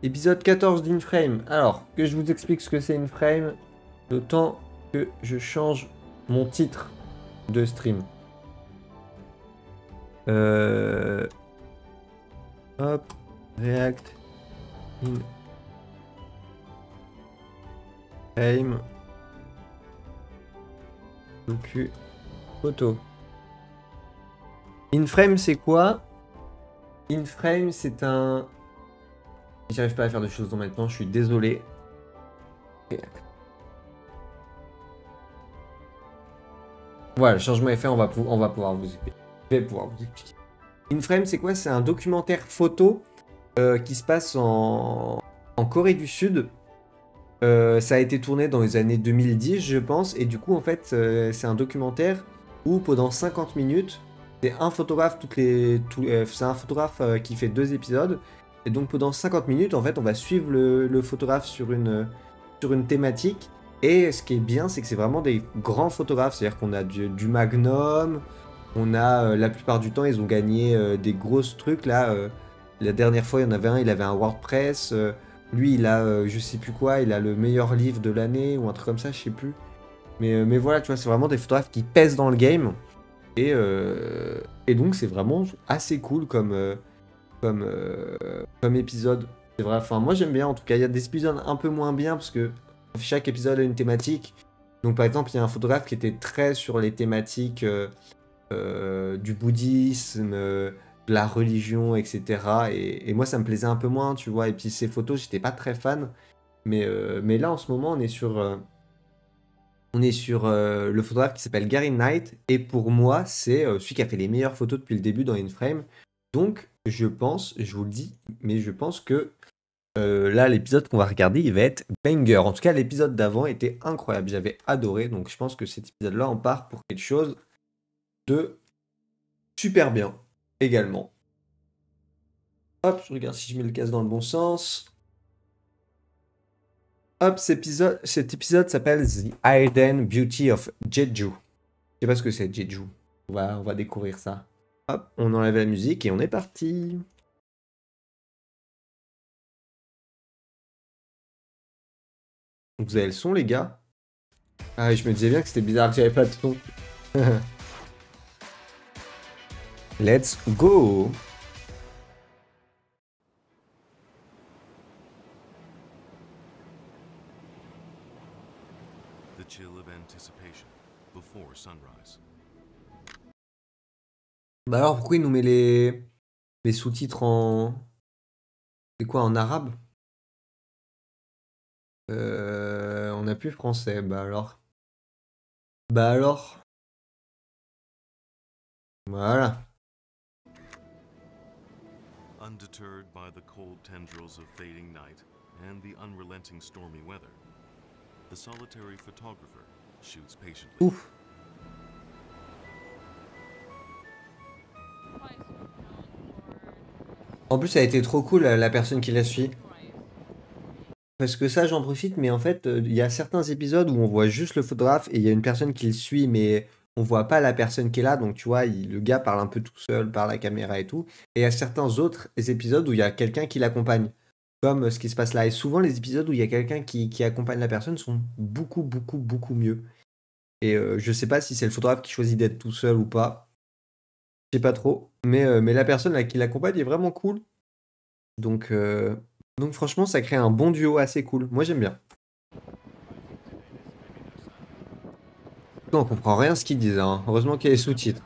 Épisode 14 d'Inframe. Alors, que je vous explique ce que c'est Inframe, le temps que je change mon titre de stream. Hop, React, Inframe, docu, photo. Inframe, c'est quoi? Inframe, c'est un... J'arrive pas à faire de choses maintenant, je suis désolé. React. Voilà, le changement est fait, on va pouvoir vous expliquer. Je vais pouvoir vous expliquer. Inframe, c'est quoi? C'est un documentaire photo qui se passe en Corée du Sud. Ça a été tourné dans les années 2010, je pense, et du coup, en fait, c'est un documentaire où pendant 50 minutes, c'est un photographe c'est un photographe qui fait 2 épisodes, et donc pendant 50 minutes, en fait, on va suivre le photographe sur une thématique. Et ce qui est bien, c'est que c'est vraiment des grands photographes, c'est-à-dire qu'on a du Magnum, on a la plupart du temps, ils ont gagné des grosses trucs là. La dernière fois, il y en avait un, il avait un WordPress. Lui, il a, je sais plus quoi, il a le meilleur livre de l'année ou un truc comme ça, je sais plus. Mais voilà, tu vois, c'est vraiment des photographes qui pèsent dans le game. Et donc, c'est vraiment assez cool comme épisode. C'est vrai, enfin, moi j'aime bien en tout cas. Il y a des épisodes un peu moins bien parce que chaque épisode a une thématique. Donc, par exemple, il y a un photographe qui était très sur les thématiques du bouddhisme, de la religion, etc. Et moi, ça me plaisait un peu moins, tu vois. Et puis, ces photos, j'étais pas très fan. Mais là, en ce moment, on est sur le photographe qui s'appelle Gary Knight. Et pour moi, c'est celui qui a fait les meilleures photos depuis le début dans InFrame. Donc, je pense, je vous le dis, mais je pense que là, l'épisode qu'on va regarder, il va être banger. En tout cas, l'épisode d'avant était incroyable. J'avais adoré. Donc, je pense que cet épisode-là, on part pour quelque chose de super bien également. Hop, je regarde si je mets le casque dans le bon sens. Hop, cet épisode s'appelle The Hidden Beauty of Jeju. Je sais pas ce que c'est, Jeju. On va découvrir ça. Hop, on enlève la musique et on est parti. Donc vous avez le son, les gars? Ah, oui, je me disais bien que c'était bizarre que j'avais pas de son. Let's go! The chill of anticipation before sunrise. Bah alors, pourquoi il nous met les sous-titres en... C'est quoi, en arabe? On n'a plus français, bah alors. Bah alors. Voilà. Undeterred by the cold tendrils of fading night and the unrelenting stormy weather, the solitary photographer shoots patiently. Ouf. En plus, ça a été trop cool, la personne qui la suit. Parce que ça, j'en profite, mais en fait, il y a certains épisodes où on voit juste le photographe et il y a une personne qui le suit, mais on voit pas la personne qui est là. Donc, tu vois, le gars parle un peu tout seul par la caméra et tout. Et il y a certains autres épisodes où il y a quelqu'un qui l'accompagne, comme ce qui se passe là. Et souvent, les épisodes où il y a quelqu'un qui accompagne la personne sont beaucoup, beaucoup, beaucoup mieux. Et je sais pas si c'est le photographe qui choisit d'être tout seul ou pas. Je sais pas trop. Mais la personne là, qui l'accompagne est vraiment cool. Donc, franchement, ça crée un bon duo assez cool. Moi, j'aime bien. Non, on comprend rien ce qu'ils disent, hein. Heureusement qu'il y a les sous-titres.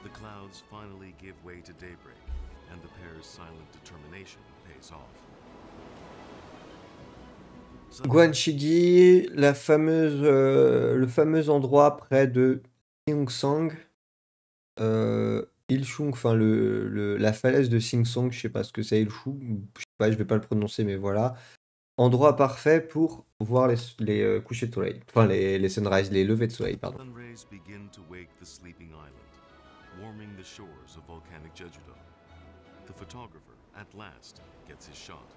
The clouds finally give way to daybreak, and the pair's silent determination pays off. Guanchigi, le fameux endroit près de Singsong. Ilchung, enfin la falaise de Singsong, je sais pas ce que c'est Ilchung, je sais pas, je vais pas le prononcer, mais voilà. Endroit parfait pour voir les couchers de soleil. Enfin, les sunrise, les levées de soleil, pardon. Sun rays begin to wake the sleeping island, warming the shores of volcanic Jeju-do. The photographer, at last, gets his shot.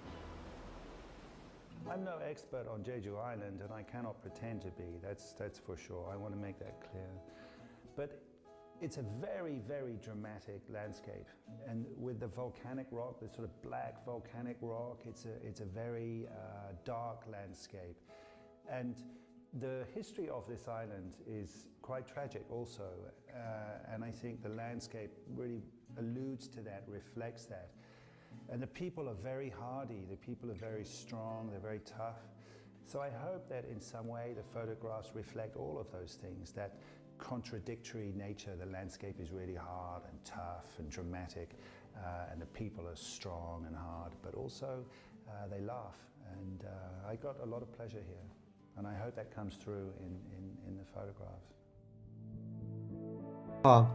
I'm no expert on Jeju Island, and I cannot pretend to be. That's for sure. I want to make that clear. But it's a very, very dramatic landscape, and with the volcanic rock, the sort of black volcanic rock, it's a very dark landscape, and the history of this island is quite tragic also, and I think the landscape really alludes to that, reflects that. And the people are very hardy, the people are very strong, they're very tough. So I hope that in some way the photographs reflect all of those things, that contradictory nature. The landscape is really hard and tough and dramatic, and the people are strong and hard, but also they laugh. And I got a lot of pleasure here, and I hope that comes through in the photographs. Ah.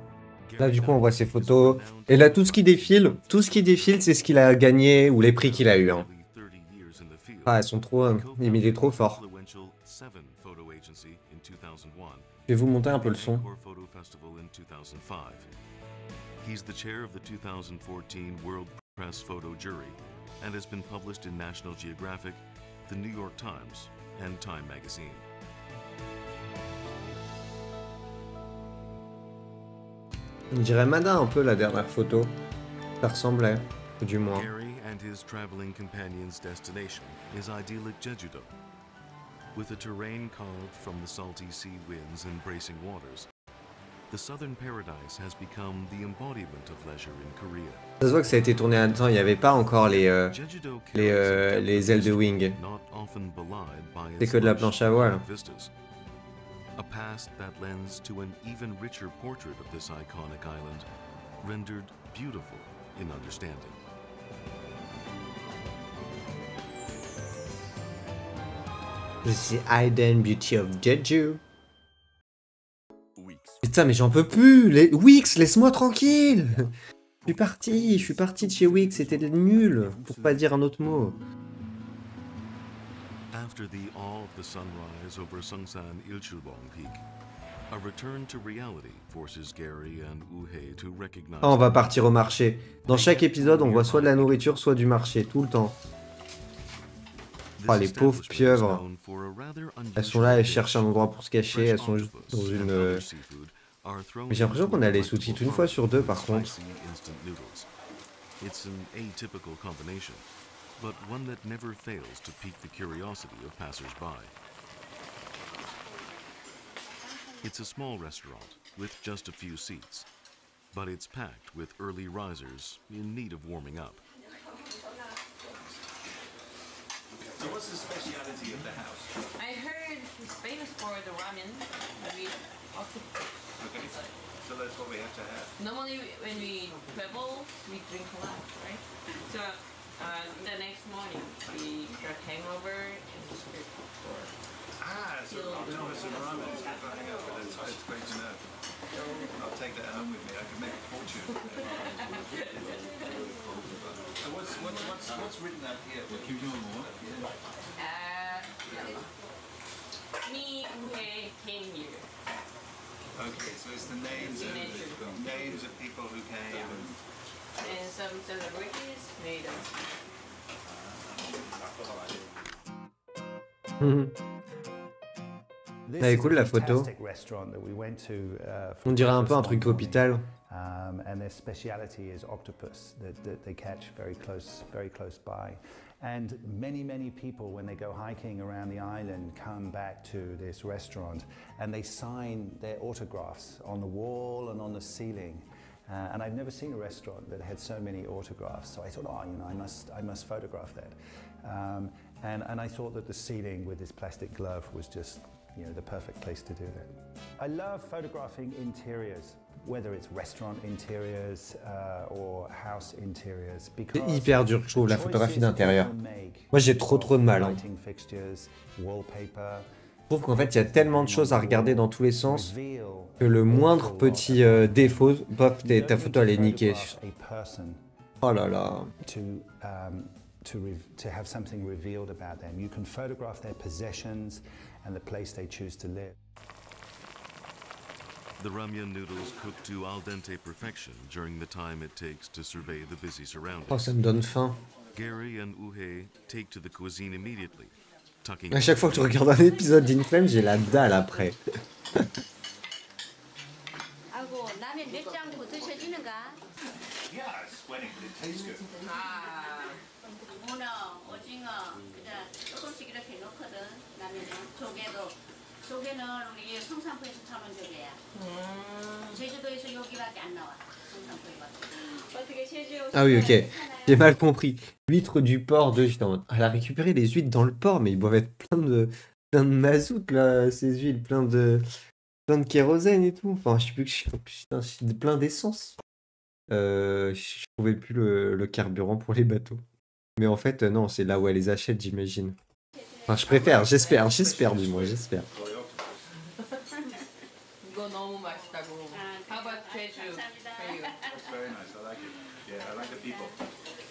Là, du coup, on voit ses photos. Et là, tout ce qui défile, c'est ce qu'il a gagné ou les prix qu'il a eu. Hein. Ah, elles sont trop... il est trop fort. Je vais vous monter un peu le son. He's the chair of the 2014 World Press Photo Jury and has been published in National Geographic, The New York Times, and Time magazine. On dirait Madin un peu la dernière photo. Ça ressemblait, ou du moins. Gary and his traveling companion's destination is idyllic Jeju-do. With a terrain carved from the salty sea winds and bracing waters, the southern paradise has become the embodiment of leisure in Korea. Ça se voit que ça a été tourné un temps, il n'y avait pas encore les ailes de wing. C'est que de la planche à voile. A past that lends to an even richer portrait of this iconic island, rendered beautiful in understanding. The hidden beauty of Jeju. Putain, mais j'en peux plus. Les Wix, laisse-moi tranquille. Je suis parti de chez Wix, c'était nul, pour pas dire un autre mot. After the awe of the sunrise over Seongsan Ilchulbong Peak, a return to reality forces Gary and Uhae to recognize. Ah, on va partir au marché. Dans chaque épisode, on voit soit de la nourriture, soit du marché, tout le temps. Oh, les pauvres pieuvres. Elles sont là, elles cherchent un endroit pour se cacher, elles sont juste dans une... Mais j'ai l'impression qu'on a les sous-titres une fois sur deux, par contre. It's an atypical combination, but one that never fails to pique the curiosity of passers-by. It's a small restaurant with just a few seats, but it's packed with early risers in need of warming up. So what's the speciality of the house? I heard it's famous for the ramen. Okay, so that's what we have to have. Normally when we travel, we drink a lot, right? So the next morning we got hangover and we sleep for. So I'll some ramen if I hang out, but it's great to know. I'll take that home with me. I can make a fortune. So what's written up here? Me who came here. Okay, so it's the names of people who came. And some celebrities made us. Elle est cool la photo. On dirait un peu un truc hôpital. And their speciality is octopus that they catch very close by. And many people, when they go hiking around the island, come back to this restaurant and they sign their autographs on the wall and on the ceiling. And I've never seen a restaurant that had so many autographs. So I thought, I must photograph that. And I thought that the ceiling with this plastic glove was just, the perfect place to do that. I love photographing interiors, whether it's restaurant interiors or house interiors. C'est hyper dur, je trouve, la photographie d'intérieur. Moi, j'ai trop de mal. Hein. Je trouve qu'en fait, il y a tellement de choses à regarder dans tous les sens que le moindre petit défaut, paf, ta photo, elle est niquée. Oh là là. To have something revealed about them. You can photograph their possessions and the place they choose to live. The ramyun noodles cook to al dente perfection during the time it takes to survey the busy surroundings. Oh, ça me donne faim. Gary and Uhe take to the cuisine immediately, tucking À chaque fois que je regarde un épisode d'Inflames, j'ai la dalle après. 아이고 라면 몇 장고 드셔지는가? Yeah, it's sweating, but it tastes good. 문어, 오징어 그냥 조금씩 이렇게 넣거든. 라면은 조개는 우리 성산포에서 사는 조개야. 제주도에서 여기밖에 안 나와. 성산포에 어떻게 제주 Ah oui, ok. J'ai mal compris. L'huître du port de... J'étais en mode, elle a récupéré les huîtres dans le port, mais ils doivent être plein de mazout, là, ces huiles, plein de kérosène et tout. Enfin, je sais plus que putain, c'est plein d'essence. Je trouvais plus le carburant pour les bateaux. Mais en fait, non, c'est là où elle les achète, j'imagine. Enfin, je préfère, j'espère du moins, j'espère. 이거 너무 맛있다고. How about 제주? 감사합니다. For you? It's very nice. I like it. Yeah, I like the people.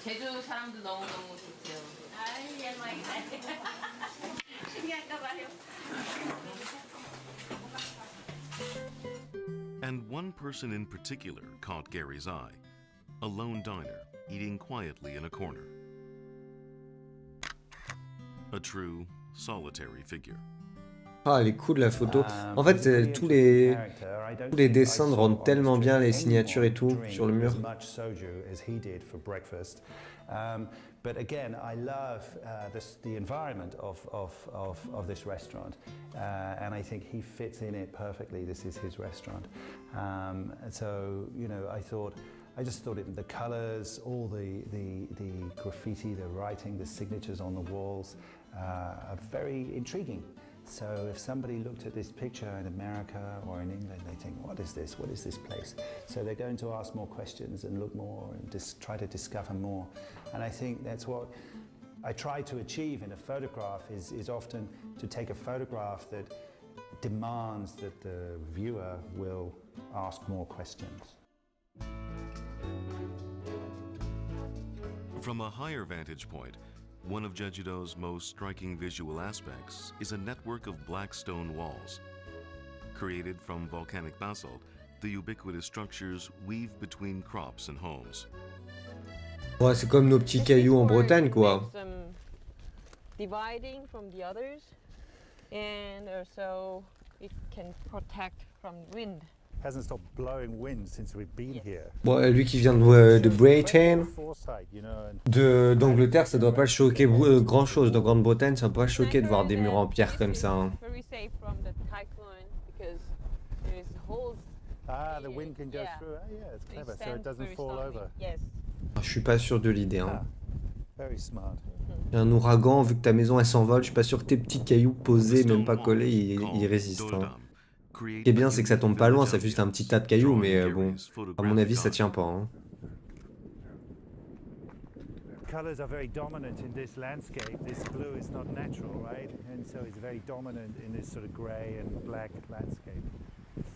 제주 사람들 너무너무 좋대요. 아이 얘만 신기한가 봐요. And one person in particular caught Gary's eye, a lone diner eating quietly in a corner. A true, solitary figure. Ah, elle est cool la photo. En fait, tous les dessins rendent tellement bien les signatures et tout sur le mur. But again, I love the environment of this restaurant, and I think he fits in it perfectly. This is his restaurant, so you know, I just thought the colors, all the graffiti, the writing, the signatures on the walls are very intriguing. So if somebody looked at this picture in America or in England, they think, what is this? What is this place? So they're going to ask more questions and look more and just try to discover more. And I think that's what I try to achieve in a photograph is often to take a photograph that demands that the viewer will ask more questions. From a higher vantage point, one of Jeju-do's most striking visual aspects is a network of black stone walls. Created from volcanic basalt, the ubiquitous structures weave between crops and homes. Ouais, c'est comme nos petits cailloux en Bretagne, quoi. Dividing from the others, and also it can protect from wind. Hasn't stopped blowing wind since we've been here. Bon, lui qui vient de Britain, d'Angleterre, ça doit pas le choquer grand chose. De Grande-Bretagne, ça doit pas le choquer de voir des murs en pierre comme ça. Hein. Very safe from the cyclone because there is holes. Ah, the wind can go through. Ah, yeah, it's clever, so it doesn't fall over. Yes. Je suis pas sûr de l'idée. Hein. Very smart. Un ouragan, vu que ta maison elle s'envole, je suis pas sûr que tes petits cailloux posés, même pas collés, ils résistent. Hein. Ce qui est bien, c'est que ça tombe pas loin, ça fait juste un petit tas de cailloux, mais bon, à mon avis, ça tient pas. Hein. Colors are very dominant in this landscape. This blue is not natural, right? And so it's very dominant in this sort of grey and black landscape.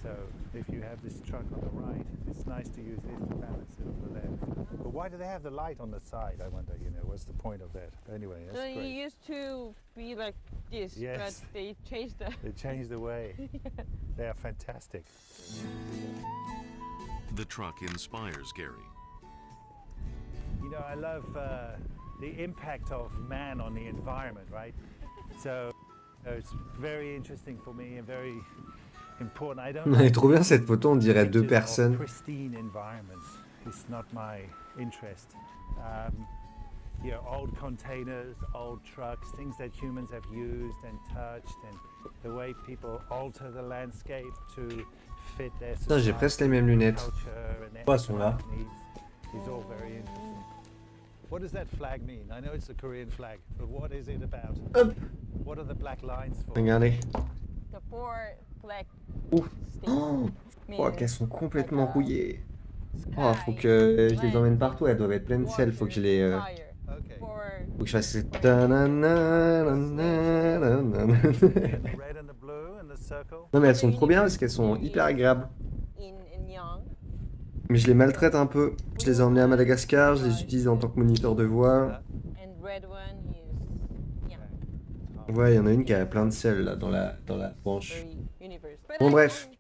So if you have this truck on the right, it's nice to use this to balance it on the left. But why do they have the light on the side? I wonder, you know, what's the point of that? Anyway, that's So great. you used to be like this, Yes. but they changed the. They changed the way. They are fantastic. The truck inspires Gary. You know, I love the impact of man on the environment, right? So it's very interesting for me and very important. I don't Elle est trop bien cette photo, on dirait deux pictures of personnes. pristine environments. It's not my interest. You know, old containers, old trucks, things that humans have used and touched, and the way people alter the landscape to fit their Putain, j'ai presque les mêmes lunettes. culture and their Oh, elles sont là. economic needs is all very interesting. What does that flag mean? I know it's a Korean flag, but what is it about? Hop. What are the black lines for? Regardez. The four black Ouf. sticks. Oh, mean qu'elles sont complètement like a rouillées. sky, Oh, faut que je les land, emmène partout, elles doivent être pleines de sel, faut que je les... water, fire. Okay. For Faut que je fasse... The red and the blue and the circle. Non mais elles sont trop bien parce qu'elles sont hyper agréables. in young. Mais je les maltraite un peu. Je les ai emmenés à Madagascar, je les utilise en tant que moniteur de voix. And red one is young. Ouais, il y en a une qui a plein de sel là dans la branche. Very universe. But Bon I bref, don't-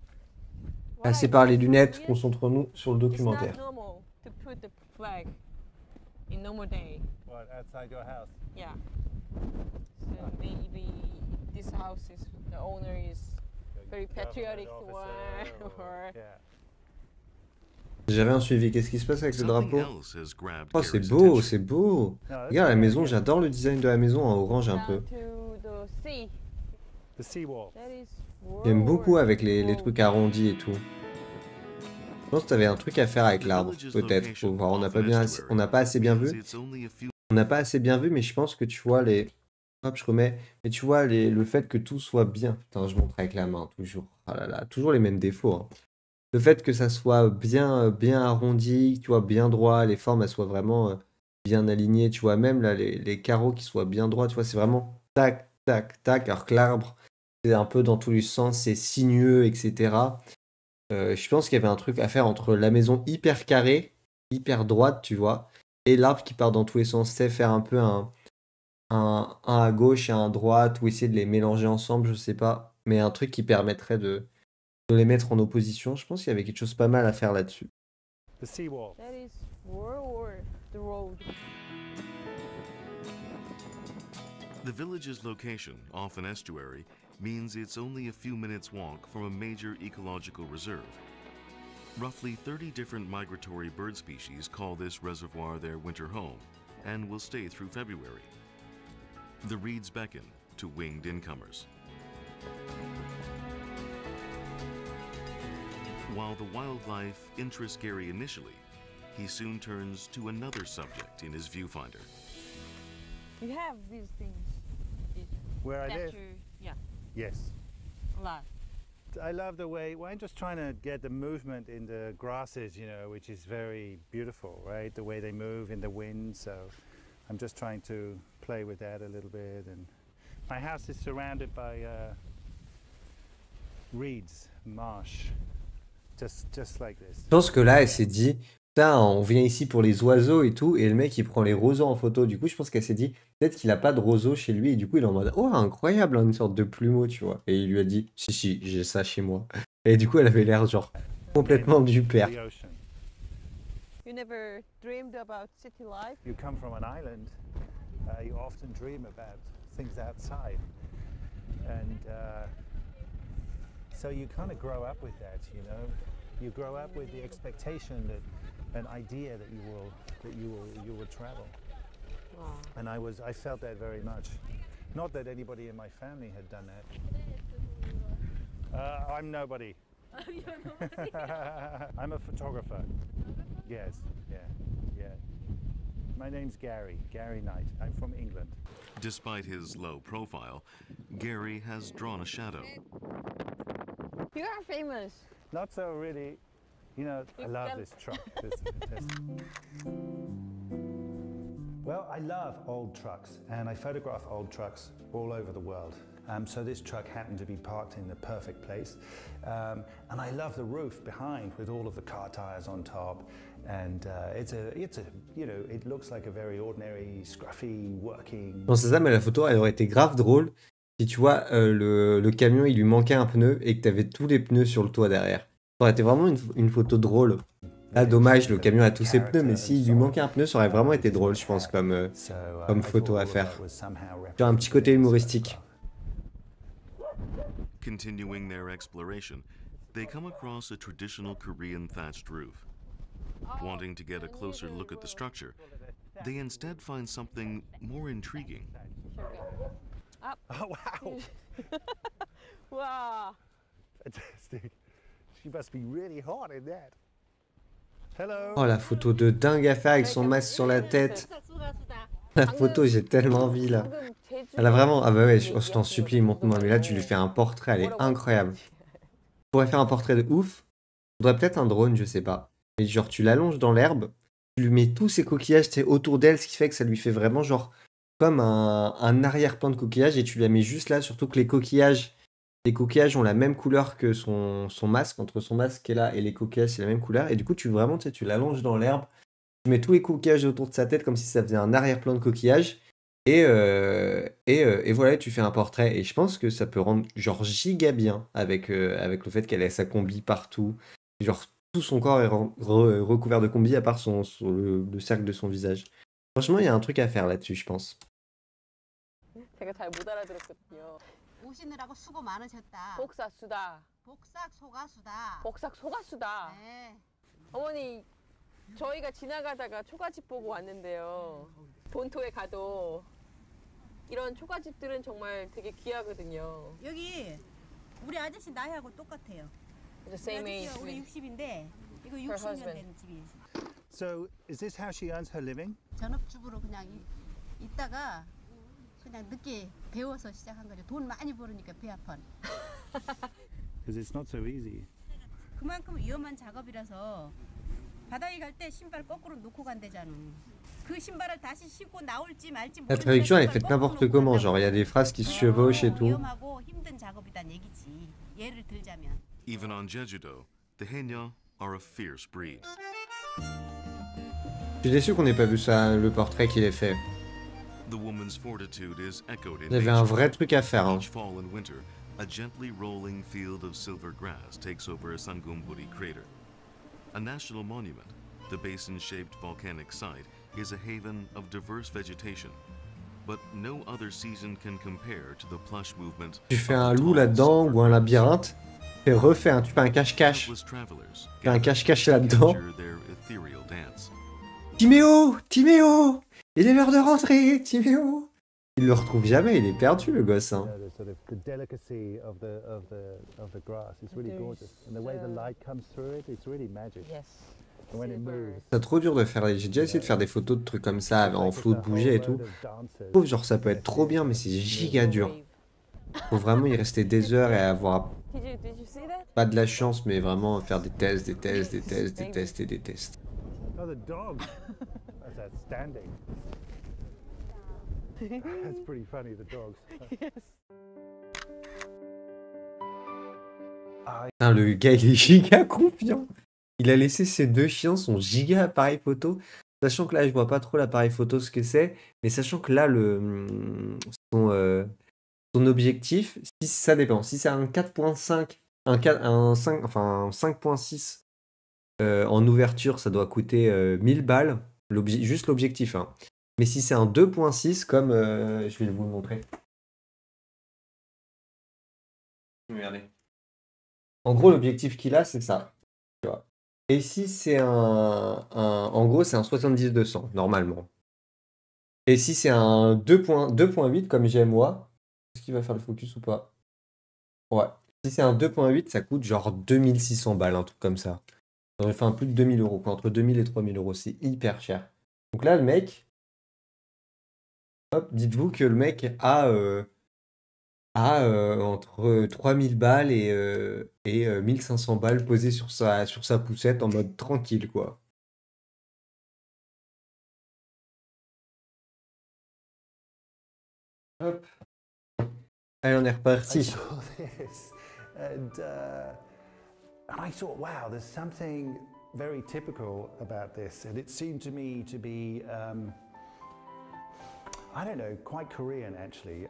assez why? parlé lunettes, Yes. concentrons-nous sur le It's not documentaire. normal to put the flag in normal day. What, outside your house? Yeah. So maybe this house is the owner is very patriotic Government one officer or yeah. J'ai rien suivi. Qu'est-ce qui se passe avec le Something drapeau? else has grabbed Oh, c'est Gary's beau, attention. c'est beau. No, that's Regarde la okay, maison, yeah. j'adore le design de la maison en orange un peu. down to the sea. The seawall. That is J'aime beaucoup World avec les Road. trucs arrondis et tout. Je pense que t'avais un truc à faire avec l'arbre, peut-être. Faut voir, on n'a pas assez bien vu. It's only a few On n'a pas assez bien vu, mais je pense que tu vois les. Hop, je remets. Mais tu vois le fait que tout soit bien. Putain, je montre avec la main, toujours. Oh là là, toujours les mêmes défauts, hein. Le fait que ça soit bien arrondi, tu vois, bien droit, les formes, elles soient vraiment bien alignées, tu vois, même là, les carreaux qui soient bien droits, tu vois, c'est vraiment tac, tac, tac, alors que l'arbre, c'est un peu dans tous les sens, c'est sinueux, etc. Je pense qu'il y avait un truc à faire entre la maison hyper carrée, hyper droite, tu vois, et l'arbre qui part dans tous les sens, c'est faire un peu un à gauche et un à droite, ou essayer de les mélanger ensemble, je sais pas, mais un truc qui permettrait de les mettre en opposition. Je pense qu'il y avait quelque chose pas mal à faire là-dessus. The seawall. That is World Road. The village's location, off an estuary, means it's only a few minutes' walk from a major ecological reserve. Roughly 30 different migratory bird species call this reservoir their winter home and will stay through February. The reeds beckon to winged incomers. While the wildlife interests Gary initially, he soon turns to another subject in his viewfinder. You have these things. These Where I live? statue. Yeah, Yes. a lot. I love the way, well, I'm just trying to get the movement in the grasses, you know, which is very beautiful, right? The way they move in the wind, so I'm just trying to play with that a little bit. And my house is surrounded by reeds, marsh, just like this. Je pense que là, elle s'est dit, putain, on vient ici pour les oiseaux et tout, et le mec, il prend les roseaux en photo. Du coup, je pense qu'elle s'est dit, peut-être qu'il a pas de roseaux chez lui, et du coup, il est en mode, oh, incroyable, hein, une sorte de plumeau, tu vois. Et il lui a dit, si, j'ai ça chez moi. Et du coup, elle avait l'air, genre, complètement du père. The ocean. You never dreamed about city life? You come from an island, you often dream about things outside. And so you kind of grow up with that, you know. You grow up with the expectation that an idea that you will travel. Wow. And I felt that very much. Not that anybody in my family had done that. I'm nobody. I'm a photographer. Yes, yeah. My name's Gary Knight. I'm from England. Despite his low profile, Gary has drawn a shadow. You are famous. Not so really, you know, I love can- this truck. This is fantastic. Well, I love old trucks and I photograph old trucks all over the world. So this truck happened to be parked in the perfect place. And I love the roof behind with all of the car tires on top. And it's a, you know, it looks like a very ordinary, scruffy, working. Non, c'est ça, mais la photo, elle aurait été grave drôle si tu vois, le camion, il lui manquait un pneu et que t'avais tous les pneus sur le toit derrière. Ça aurait été vraiment une photo drôle. Là, dommage, le camion a tous ses pneus, mais s'il lui manquait un pneu, ça aurait vraiment été drôle, je pense, comme photo à faire. Genre un petit côté humoristique. Continuing their exploration, they come across a traditional Korean thatched roof. Wanting to get a closer look at the structure, they instead find something more intriguing. Oh, wow. Wow. Fantastic. She must be really hot in that. Hello. Oh, la photo de dingue à faire avec son masque sur la tête. La photo, j'ai tellement envie, là. Elle a vraiment... Ah bah ouais, je t'en supplie, montre-moi. Mais là, tu lui fais un portrait, elle est incroyable. Tu pourrais faire un portrait de ouf. Il faudrait peut-être un drone, je sais pas. Mais genre, tu l'allonges dans l'herbe, tu lui mets tous ces coquillages autour d'elle, ce qui fait que ça lui fait vraiment genre comme un arrière-plan de coquillages, et tu la mets juste là, surtout que les coquillages ont la même couleur que son masque, entre son masque qui est là et les coquillages, c'est la même couleur. Et du coup, tu vraiment, tu sais, tu l'allonges dans l'herbe, tu mets tous les coquillages autour de sa tête comme si ça faisait un arrière-plan de coquillages. Et voilà, tu fais un portrait. Et je pense que ça peut rendre genre giga bien avec le fait qu'elle ait sa combi partout. Genre, tout son corps est recouvert de combi à part le cercle de son visage. Franchement, il y a un truc à faire là-dessus, je pense. 제가 잘 못 알아들었거든요. 오시느라고 수고 많으셨다. 복사수다. 복삭 소가수다. 복삭 소가수다. 네. 어머니, 저희가 지나가다가 초가집 보고 왔는데요. 본토에 가도 이런 초가집들은 정말 되게 귀하거든요. 여기 우리 아저씨 나이하고 똑같아요. The same age 아저씨가 우리 with 60인데 이거 her 60년 husband. 된 집이에요. So, is this how she earns her living? 전업주부로 그냥 있다가 그냥 늦게 배워서 시작한 거죠. 돈 많이 벌으니까 배 아파. Because it's not so easy. 그만큼 위험한 작업이라서 바다에 갈 때 신발 거꾸로 놓고 간대잖아. 그 신발을 다시 신고 나올지 말지 La traduction, elle est faite n'importe comment. Genre, il y a des phrases qui se chevauchent et tout. 위험하고 힘든 작업이란 얘기지. 예를 들자면. Even on Jeju-do, the Haenyeo are a fierce breed. Je suis déçu qu'on n'ait pas vu ça, le portrait qu'il ait fait. The woman's fortitude is echoed in Il y avait un nature. vrai truc à faire. Hein. Each fall and winter, a gently rolling field of silver grass takes over Sangumburi crater. A national monument, the basin-shaped volcanic site is a haven of diverse vegetation. But no other season can compare to the plush movement. Tu fais of un the loup tall là-dedans silver ou un grass. labyrinthe. Tu fais un cache-cache. Countless travelers Fais un gather cache-cache to là-dedans. capture their ethereal dance. Timéo! Timéo! Il est l'heure de rentrer! Timéo! Il le retrouve jamais, il est perdu le gosse. Hein. The sort of the delicacy of the grass. It's really There's, gorgeous, and the way the light comes through it, it's really magic. Yes. And when it Silver. moves, C'est trop dur de faire. J'ai déjà essayé de faire des photos de trucs comme ça, en like flou, de it's a bouger et whole tout. load of dancers. Je trouve genre ça peut être trop bien, mais c'est giga dur. Faut vraiment y rester des heures et avoir Did you see that? pas de la chance, mais vraiment faire des tests, des tests, des tests, des tests et des tests. Oh, the dog! That's outstanding. That's pretty funny, the dogs. Putain, le gars il est giga confiant. Il a laissé ses deux chiens, son giga appareil photo. Sachant que là, je vois pas trop l'appareil photo ce que c'est, mais sachant que là, son objectif, si ça dépend. Si c'est un 4.5, un 5, enfin un 5.6 en ouverture, ça doit coûter 1000 balles, juste l'objectif. Hein. Mais si c'est un 2.6, comme je vais vous le montrer. Regardez. En gros, l'objectif qu'il a, c'est ça. Tu vois. Et si c'est en gros, c'est un 70-200, normalement. Et si c'est un 2.8, comme j'ai moi, est-ce qu'il va faire le focus ou pas? Ouais. Si c'est un 2.8, ça coûte genre 2600 balles, un truc comme ça. Enfin, plus de 2000 euros, quoi. Entre 2000 et 3000 euros. C'est hyper cher. Donc là, le mec... Hop, dites-vous que le mec a entre 3000 balles et 1500 balles posées sur sa poussette en mode tranquille, quoi. Hop. Allez, on est I reparti. saw this, and I thought, wow, there's something very typical about this, and it seemed to me to be, I don't know, quite Korean actually.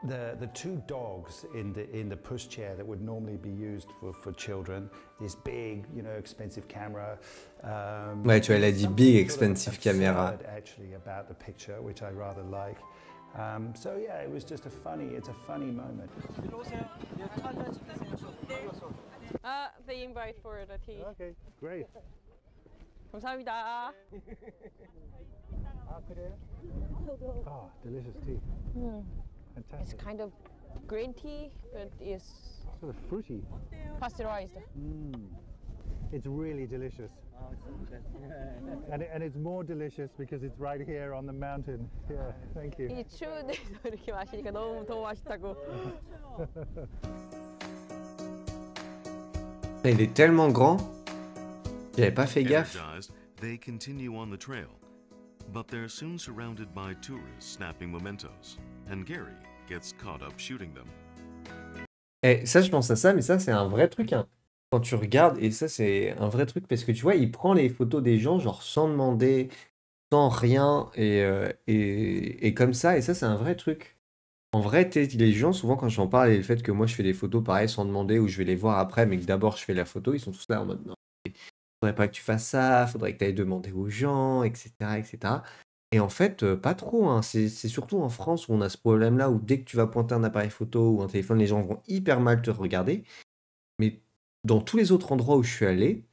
The two dogs in the pushchair that would normally be used for children, this big, expensive camera. Ouais, tu vois, elle a dit something big sort of expensive camera. absurd, actually, about the picture, which I rather like. So yeah, it was just it's a funny moment. They invite for the tea. Okay, great. 감사합니다. Ah, delicious tea. It's Fantastic. kind of green tea, but it's Sort of fruity. pasteurized. It's really delicious. And it's more delicious because it's right here on the mountain. Yeah, thank you. 이 추운 데서 이렇게 마시니까 너무 더 맛있다고. Il est tellement grand. J'avais pas fait gaffe. Energized, they continue on the trail, but they're soon surrounded by tourists snapping mementos, and Gary gets caught up shooting them. Et ça, je pense à ça, mais ça, c'est un vrai truc. Hein. Quand tu regardes, et ça, c'est un vrai truc, parce que tu vois, il prend les photos des gens, genre sans demander, sans rien, et comme ça, et ça, c'est un vrai truc. En vrai, les gens, souvent, quand j'en parle, et le fait que moi, je fais des photos pareil sans demander, ou je vais les voir après, mais que d'abord, je fais la photo, ils sont tous là en mode non. Faudrait pas que tu fasses ça, faudrait que tu ailles demander aux gens, etc., etc. Et en fait, pas trop, hein. C'est surtout en France où on a ce problème-là, où dès que tu vas pointer un appareil photo ou un téléphone, les gens vont hyper mal te regarder. Mais dans tous les autres endroits où je suis allé,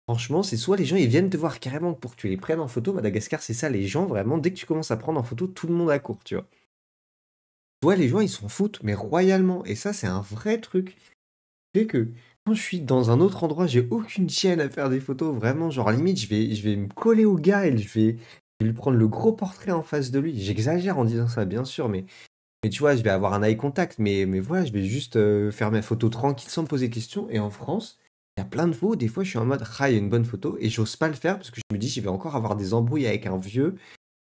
franchement, c'est soit les gens ils viennent te voir carrément pour que tu les prennes en photo. Madagascar, c'est ça, les gens vraiment, dès que tu commences à prendre en photo, tout le monde accourt, tu vois. Soit les gens ils s'en foutent, mais royalement. Et ça, c'est un vrai truc. Fait que quand je suis dans un autre endroit, j'ai aucune chienne à faire des photos. Vraiment, genre limite, je vais me coller au gars et je vais lui prendre le gros portrait en face de lui. J'exagère en disant ça, bien sûr, mais tu vois, je vais avoir un eye contact. Mais voilà, je vais juste faire mes photos tranquille sans me poser de questions. Et en France, il y a plein de fois où des fois je suis en mode, ah, il y a une bonne photo. Et j'ose pas le faire parce que je me dis, je vais encore avoir des embrouilles avec un vieux,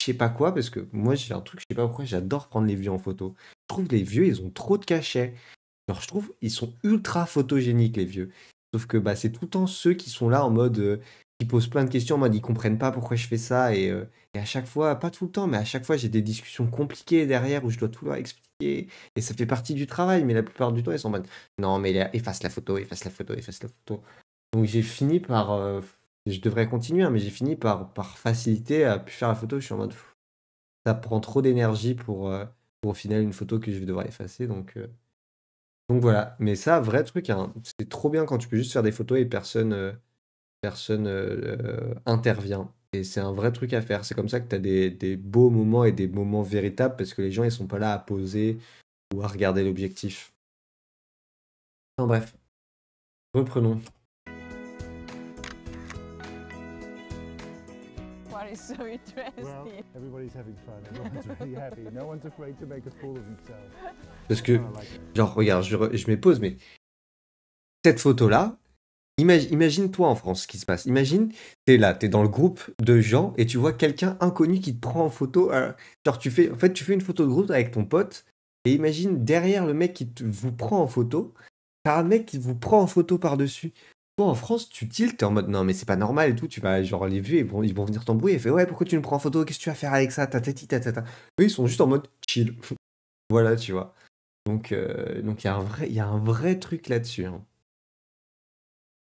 je sais pas quoi. Parce que moi, j'ai un truc, je sais pas pourquoi, j'adore prendre les vieux en photo. Je trouve les vieux, ils ont trop de cachet. Alors, je trouve, ils sont ultra photogéniques, les vieux. Sauf que bah, c'est tout le temps ceux qui sont là en mode, qui posent plein de questions en mode, ils comprennent pas pourquoi je fais ça. Et à chaque fois, pas tout le temps, mais à chaque fois, j'ai des discussions compliquées derrière où je dois tout leur expliquer. Et ça fait partie du travail, mais la plupart du temps, ils sont en mode, non, mais là, efface la photo, efface la photo, efface la photo. Donc, j'ai fini par, je devrais continuer, hein, mais j'ai fini par faciliter à plus faire la photo. Je suis en mode, pff, ça prend trop d'énergie pour au final une photo que je vais devoir effacer. Donc voilà, mais ça, vrai truc, hein, c'est trop bien quand tu peux juste faire des photos et personne intervient. Et c'est un vrai truc à faire. C'est comme ça que tu as des beaux moments et des moments véritables parce que les gens ils sont pas là à poser ou à regarder l'objectif. Enfin bref, reprenons. What is so interesting? Well, everybody's having fun. Everyone's really happy. No one's afraid to make a fool of themselves. Parce que, I like it. genre, regarde, je me pose, mais cette photo-là, imagine-toi en France ce qui se passe. Imagine, t'es là, t'es dans le groupe de gens et tu vois quelqu'un inconnu qui te prend en photo. Genre, tu fais une photo de groupe avec ton pote et imagine derrière le mec vous prend en photo, t'as un mec qui vous prend en photo par-dessus. Toi, en France, tu tiltes, t'es en mode non, mais c'est pas normal et tout. Tu vas, genre, les vieux, ils vont venir t'embrouiller. Et fait ouais, pourquoi tu me prends en photo? Qu'est-ce que tu vas faire avec ça? Tatati, tatata. Eux, ils sont juste en mode chill. Voilà, tu vois. Donc, il y a un vrai truc là-dessus, hein.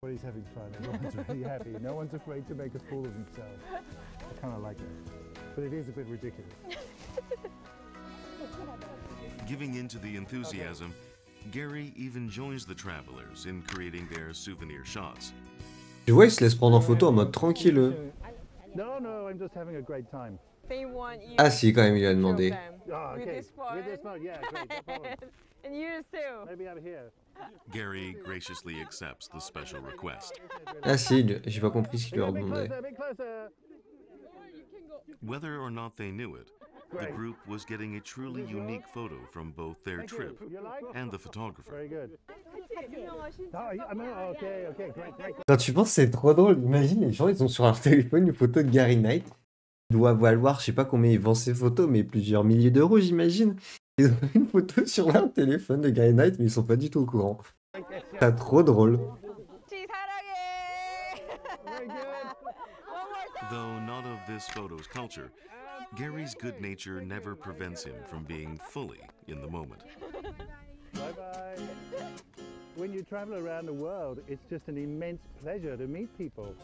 Everybody's having fun. Everyone's really happy. No one's afraid to make a fool of themselves. I kind of like it. But it is a bit ridiculous. Giving in to the enthusiasm, Gary even joins the travelers in creating their souvenir shots. Tu vois, il se laisse prendre en photo en mode tranquille. No, no, I'm just having a great time. They want you Ah si, quand même, il lui a to show demandé. them Oh, with okay. this phone. With this phone, yeah, great, no problem. And yours too. Maybe I'm here. Gary graciously accepts the special request. Ah si, j'ai pas compris ce qu'il leur A bit demandait. closer, a bit closer. Whether or not they knew it, the group was getting a truly unique photo from both their trip You like? and the photographer. Very good. Okay, okay, great. Quand tu penses, c'est trop drôle. Imagine, les gens, ils ont sur leur téléphone une photo de Gary Knight. Ils doivent valoir, je sais pas combien ils vendent ces photos, mais plusieurs milliers d'euros, j'imagine. Ils ont une photo sur leur téléphone de Gary Knight, mais ils sont pas du tout au courant. C'est trop drôle. Chi 사랑해. Very good. One more time. Though not of this photo's culture, Gary's good nature never prevents him from being fully in the moment. Bye-bye. When you travel around the world, it's just an immense pleasure to meet people.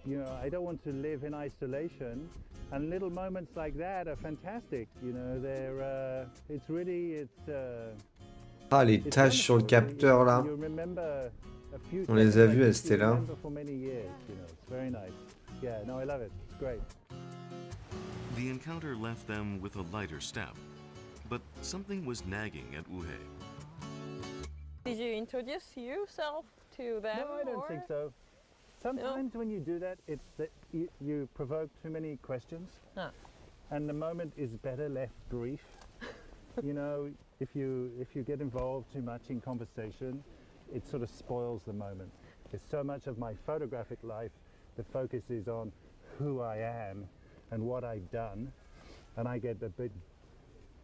You know, I don't want to live in isolation, and little moments like that are fantastic. You know, it's really, Ah, les it's taches sur le wonderful. capteur là. You remember a few On les a seconds vues, like elles this, étaient you là. remember for many years, you know, it's very nice. Yeah, no, I love it. It's great. The encounter left them with a lighter step, but something was nagging at Wuhe. Did you introduce yourself to them? No, I don't or? think so. Sometimes when you do that, it's that you provoke too many questions, Ah. and the moment is better left brief. You know, if you get involved too much in conversation, it sort of spoils the moment. There's so much of my photographic life, the focus is on who I am and what I've done, and I get a bit,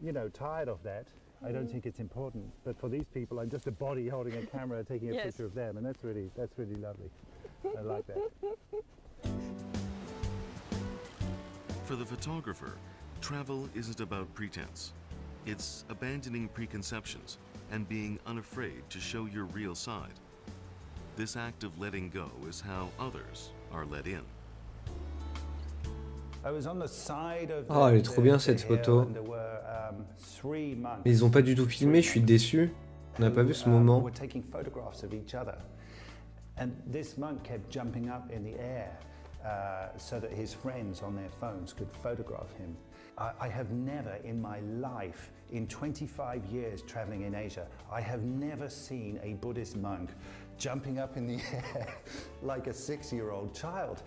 you know, tired of that. I don't think it's important, but for these people, I'm just a body holding a camera, taking a Yes. picture of them, and that's really lovely. I like that. For the photographer, travel isn't about pretense. It's abandoning preconceptions and being unafraid to show your real side. This act of letting go is how others are let in. I was on the side of Oh, elle est the- trop bien the cette hill, photo. and there were, 3 monks. Mais ils ont pas du tout filmé, je suis déçu. On n'a pas vu ce moment. Were taking photographs of each other. And this monk kept jumping up in the air so that his friends on their phones could photograph him. I have never in my life, in 25 years traveling in Asia, I have never seen a Buddhist monk jumping up in the air like a 6-year-old child.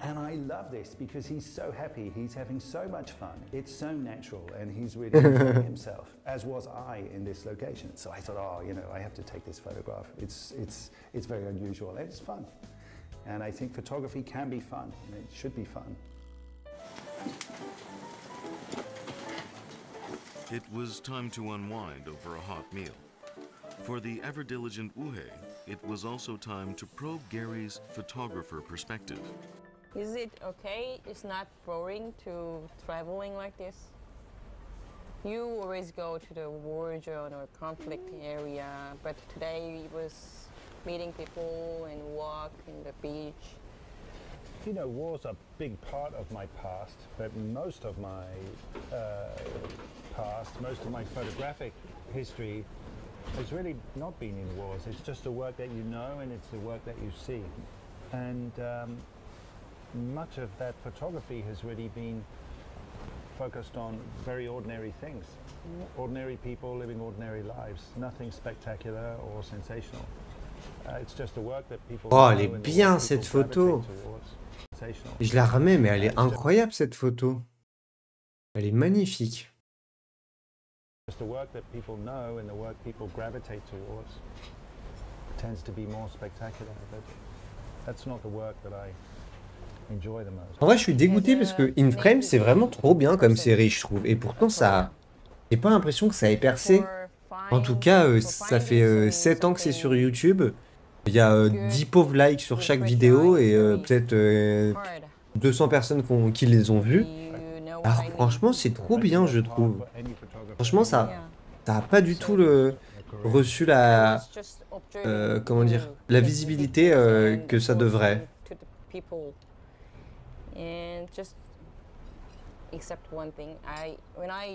And I love this because he's so happy, he's having so much fun, it's so natural, and he's really enjoying himself, as was I in this location. So I thought, oh, you know, I have to take this photograph. It's very unusual, and it's fun. And I think photography can be fun, and it should be fun. It was time to unwind over a hot meal. For the ever-diligent Uhe, it was also time to probe Gary's photographer perspective. Is it okay? It's not boring to traveling like this? You always go to the war zone or conflict area, but today it was meeting people and walk in the beach. You know, war's a big part of my past, but most of my past, most of my photographic history has really not been in wars. It's just the work that you know and it's the work that you see. And much of that photography has really been focused on very ordinary things. Ordinary people living ordinary lives. Nothing spectacular or sensational. It's just the work that people Oh, elle est know and the bien, work cette people photo. gravitate towards. Sensational. Je la remets, mais elle est incroyable cette photo. Elle est magnifique. Just the work that people know and the work people gravitate towards tends to be more spectacular, but that's not the work that I enjoy the most. En vrai, je suis dégoûté parce que In Frame, c'est vraiment trop bien comme série, je trouve. Et pourtant, ça. J'ai pas l'impression que ça ait percé. En tout cas, ça fait 7 ans que c'est sur YouTube. Il y a 10 pauvres likes sur chaque vidéo et peut-être 200 personnes qui les ont vues. Alors franchement, c'est trop bien, je trouve. Franchement, ça a pas du tout reçu la... comment dire, la visibilité que ça devrait. Je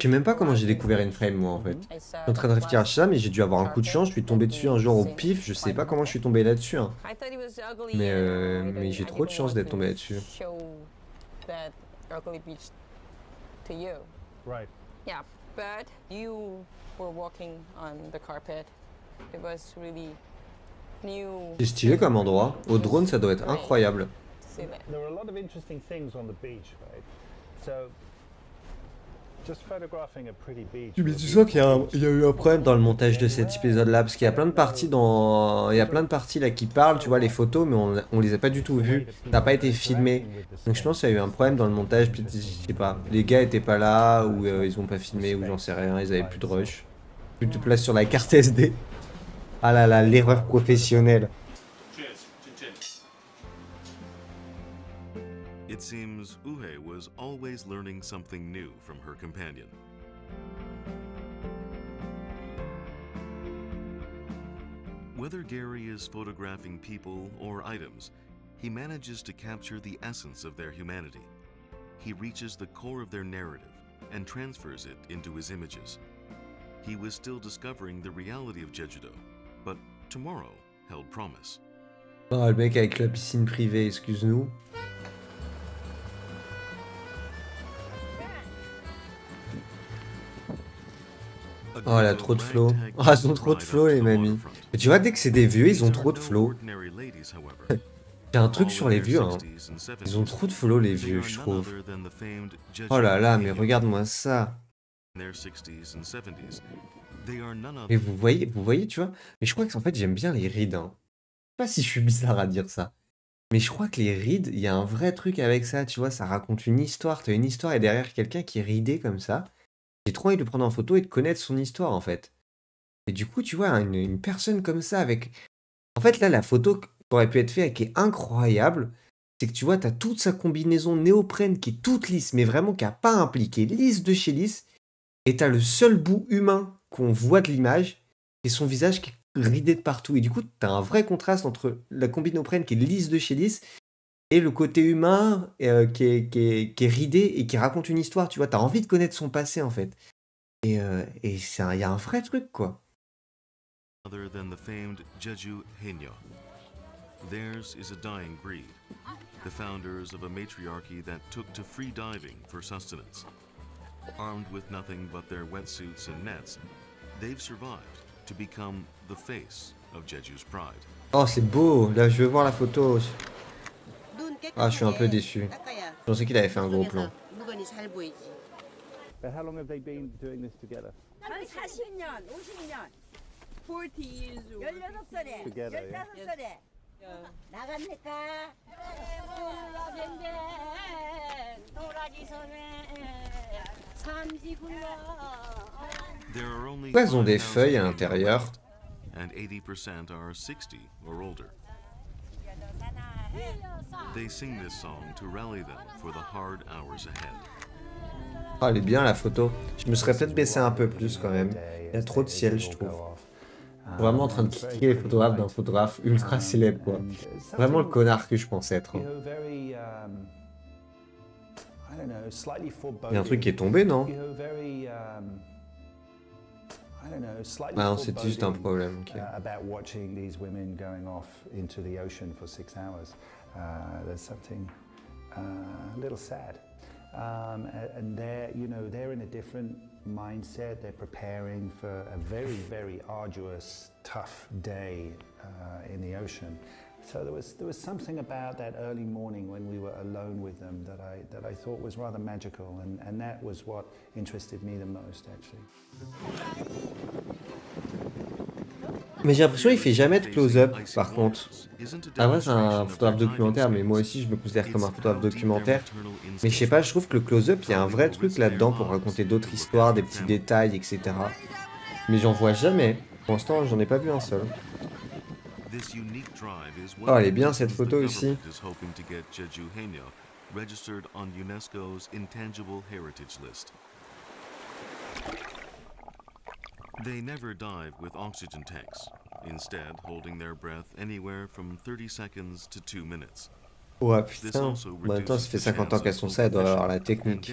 sais même pas comment j'ai découvert In Frame, moi, en fait. Je suis en train de réfléchir à ça, mais j'ai dû avoir un coup de chance. Je suis tombé dessus un jour au pif. Je sais pas comment je suis tombé là-dessus. Hein. Mais j'ai trop de chance d'être tombé là-dessus. Right. Yeah, but you were walking on the carpet. It was really new. C'est stylé comme endroit. Au drone, ça doit être incroyable. to see that. There were a lot of interesting things on the beach, right? So, just photographing a pretty beach. Mais tu sens qu'il y a eu un problème dans le montage de cet épisode-là, parce qu'il y a plein de parties il y a plein de parties là qui parlent, tu vois, les photos, mais on les a pas du tout vues. Ça n'a pas été filmé. Donc je pense qu'il y a eu un problème dans le montage, peut-être, je sais pas, les gars étaient pas là, ou ils ont pas filmé, ou j'en sais rien, ils avaient plus de rush. Plus de place sur la carte SD. Ah là là, l'erreur professionnelle. It seems Uhe was always learning something new from her companion. Whether Gary is photographing people or items, he manages to capture the essence of their humanity. He reaches the core of their narrative and transfers it into his images. He was still discovering the reality of Jeju-do, but tomorrow held promise. Oh, le mec avec la piscine privée, excuse-nous. Oh, elle a trop de flow. Oh, elles ont trop de flow, les mamies. Mais tu vois, dès que c'est des vieux, ils ont trop de flow. J'ai un truc sur les vieux, hein. Ils ont trop de flow, les vieux, je trouve. Oh là là, mais regarde-moi ça. Mais vous voyez, tu vois. Mais je crois qu'en fait, j'aime bien les rides, hein. Je sais pas si je suis bizarre à dire ça. Mais je crois que les rides, il y a un vrai truc avec ça, tu vois. Ça raconte une histoire. T'as une histoire et derrière quelqu'un qui est ridé comme ça. J'ai trop envie de le prendre en photo et de connaître son histoire, en fait. Et du coup, tu vois, une personne comme ça avec... En fait, là, la photo qui aurait pu être faite, qui est incroyable, c'est que tu vois, t'as toute sa combinaison néoprène qui est toute lisse, mais vraiment qui n'a pas un pli, qui est lisse de chez lisse. Et t'as le seul bout humain qu'on voit de l'image, et son visage qui est ridé de partout. Et du coup, t'as un vrai contraste entre la combi néoprène qui est lisse de chez lisse et le côté humain qui est ridé et qui raconte une histoire, tu vois. T'as envie de connaître son passé, en fait. Et il y a un vrai truc, quoi. Other than the famed Jeju Haenyeo. Theirs is a dying breed, the founders of a matriarchy that took to free diving for sustenance. Armed with nothing but their wetsuits and nets, they've survived to become the face of Jeju's pride. Oh, c'est beau. Là, je veux voir la photo. Ah, je suis un peu déçu. Je pensais qu'il avait fait un gros plan. But how long have they been doing this together? 한 40년, 50년. 40 years old. 16살에, Together, yeah. 15살에 나갑니까? 굴러댕댕 도라지 섬에 삼지 굴러. There are only Pourquoi elles ont des 5,000 feuilles à in the l'intérieur? world, and 80% are 60 or older. They sing this song to rally them for the hard hours ahead. Ah, elle est bien la photo. Je me serais peut-être baissé un peu plus quand même. Il y a trop de ciel, je trouve. Vraiment en train de critiquer les photographes d'un photographe ultra célèbre, quoi. Vraiment le connard que je pense être. Il y a un truc qui est tombé, non? Ah non, c'est juste un problème. Okay. About watching these women going off into the ocean for 6 hours. There's something a little sad. And they're, you know, they're in a different mindset. They're preparing for a very, very arduous, tough day in the ocean. So there was something about that early morning when we were alone with them that I thought was rather magical, and that was what interested me the most, actually. Mais j'ai l'impression qu'il fait jamais de close-up, par contre. Après, c'est un photographe documentaire, mais moi aussi, je me considère comme un photographe documentaire. Mais je sais pas, je trouve que le close-up, il y a un vrai truc là-dedans pour raconter d'autres histoires, des petits détails, etc. Mais j'en vois jamais. Pour l'instant, j'en ai pas vu un seul. Oh, elle est bien cette photo aussi. They never dive with oxygen tanks, instead holding their breath anywhere from 30 seconds to 2 minutes. Ouais, putain. En même temps, ça fait 50 ans qu'elles sont ça, elles doivent avoir la technique.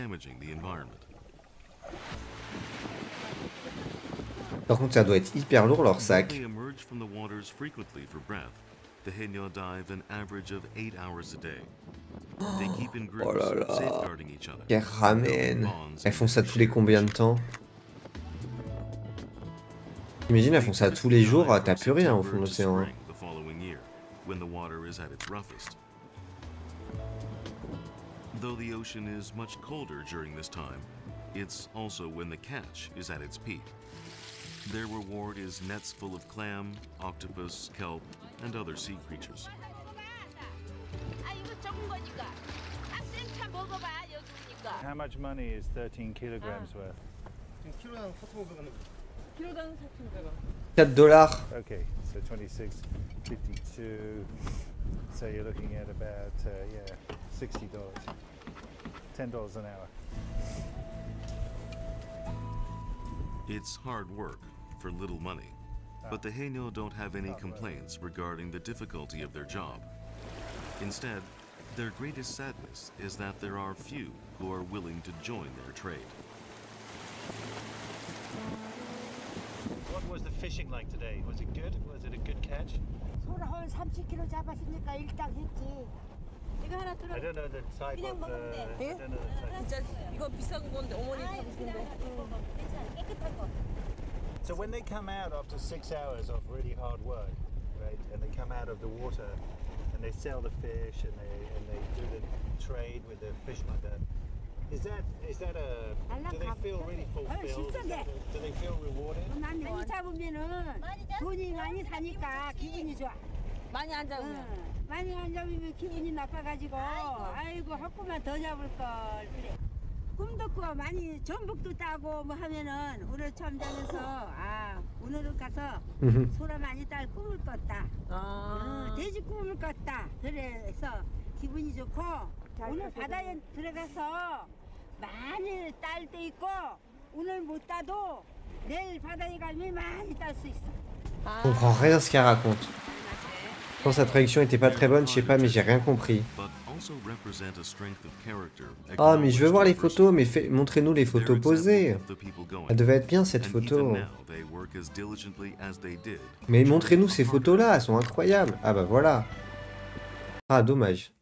Par contre, ça doit être hyper lourd leur sac. They emerge from the waters frequently for breath. The Haenyeo dive an average of 8 hours a day. They keep in groups, safeguarding each other. Qu'elles ramènent. Elles font ça tous les combien de temps? Imagine, elles font ça tous les jours, t'as plus rien au fond de l'océan. Hein. Though the ocean is much colder during this time, it's also when the catch is at its peak. Their reward is nets full of clam, octopus, kelp, and other sea creatures. How much money is 13 kilograms worth? $4. Okay, so 26.52. So you're looking at about $60, $10 an hour. It's hard work for little money, but the Haenyeo don't have any complaints regarding the difficulty of their job. Instead, their greatest sadness is that there are few who are willing to join their trade. What was the fishing like today? Was it good? Was it a good catch? 소라 한 30kg 잡았으니까 일당 했지. 이거 하나 들어. I don't know the type 그냥 of. 먹으면 돼. I don't know the type. 진짜 이거 비싼 건데 어머니 아이, 사주신 그냥 거. 먹어. 괜찮아. 깨끗한 거. So when they come out after 6 hours of really hard work, right, and they come out of the water, and they sell the fish, and they do the trade with the fishmonger. Is that a? Do they feel really fulfilled? Do they feel rewarded? 많이 잡으면은 돈이 많이 사니까 기분이 좋아. 많이 안 잡으면. 많이 안 잡으면 기분이 나빠가지고 아이고 헛구만 더 잡을 걸. 그래. 꿈도 꾸고 많이 전복도 따고 뭐 하면은 오늘 처음 자면서 아 오늘은 가서 소라 많이 딸 꿈을 꿨다. 돼지 꿈을 꿨다. 그래서 기분이 좋고 오늘 바다에 들어가서 많이 딸 때 있고 오늘 못 따도 내일 바다에 가면 많이 딸 수 있어. Je comprends rien à ce qu'elle raconte. Je pense que sa traduction était pas très bonne, je sais pas, mais j'ai rien compris. But also represent a strength of character. Ah, mais je veux voir les acknowledged photos, mais montrez-nous les in diversity. photos They're posées. examples of the people going. Elle devait être bien cette And photo. even now, they work as diligently as they did. Mais montrez-nous ces photos-là, elles sont incroyables. Ah bah voilà. Ah, dommage.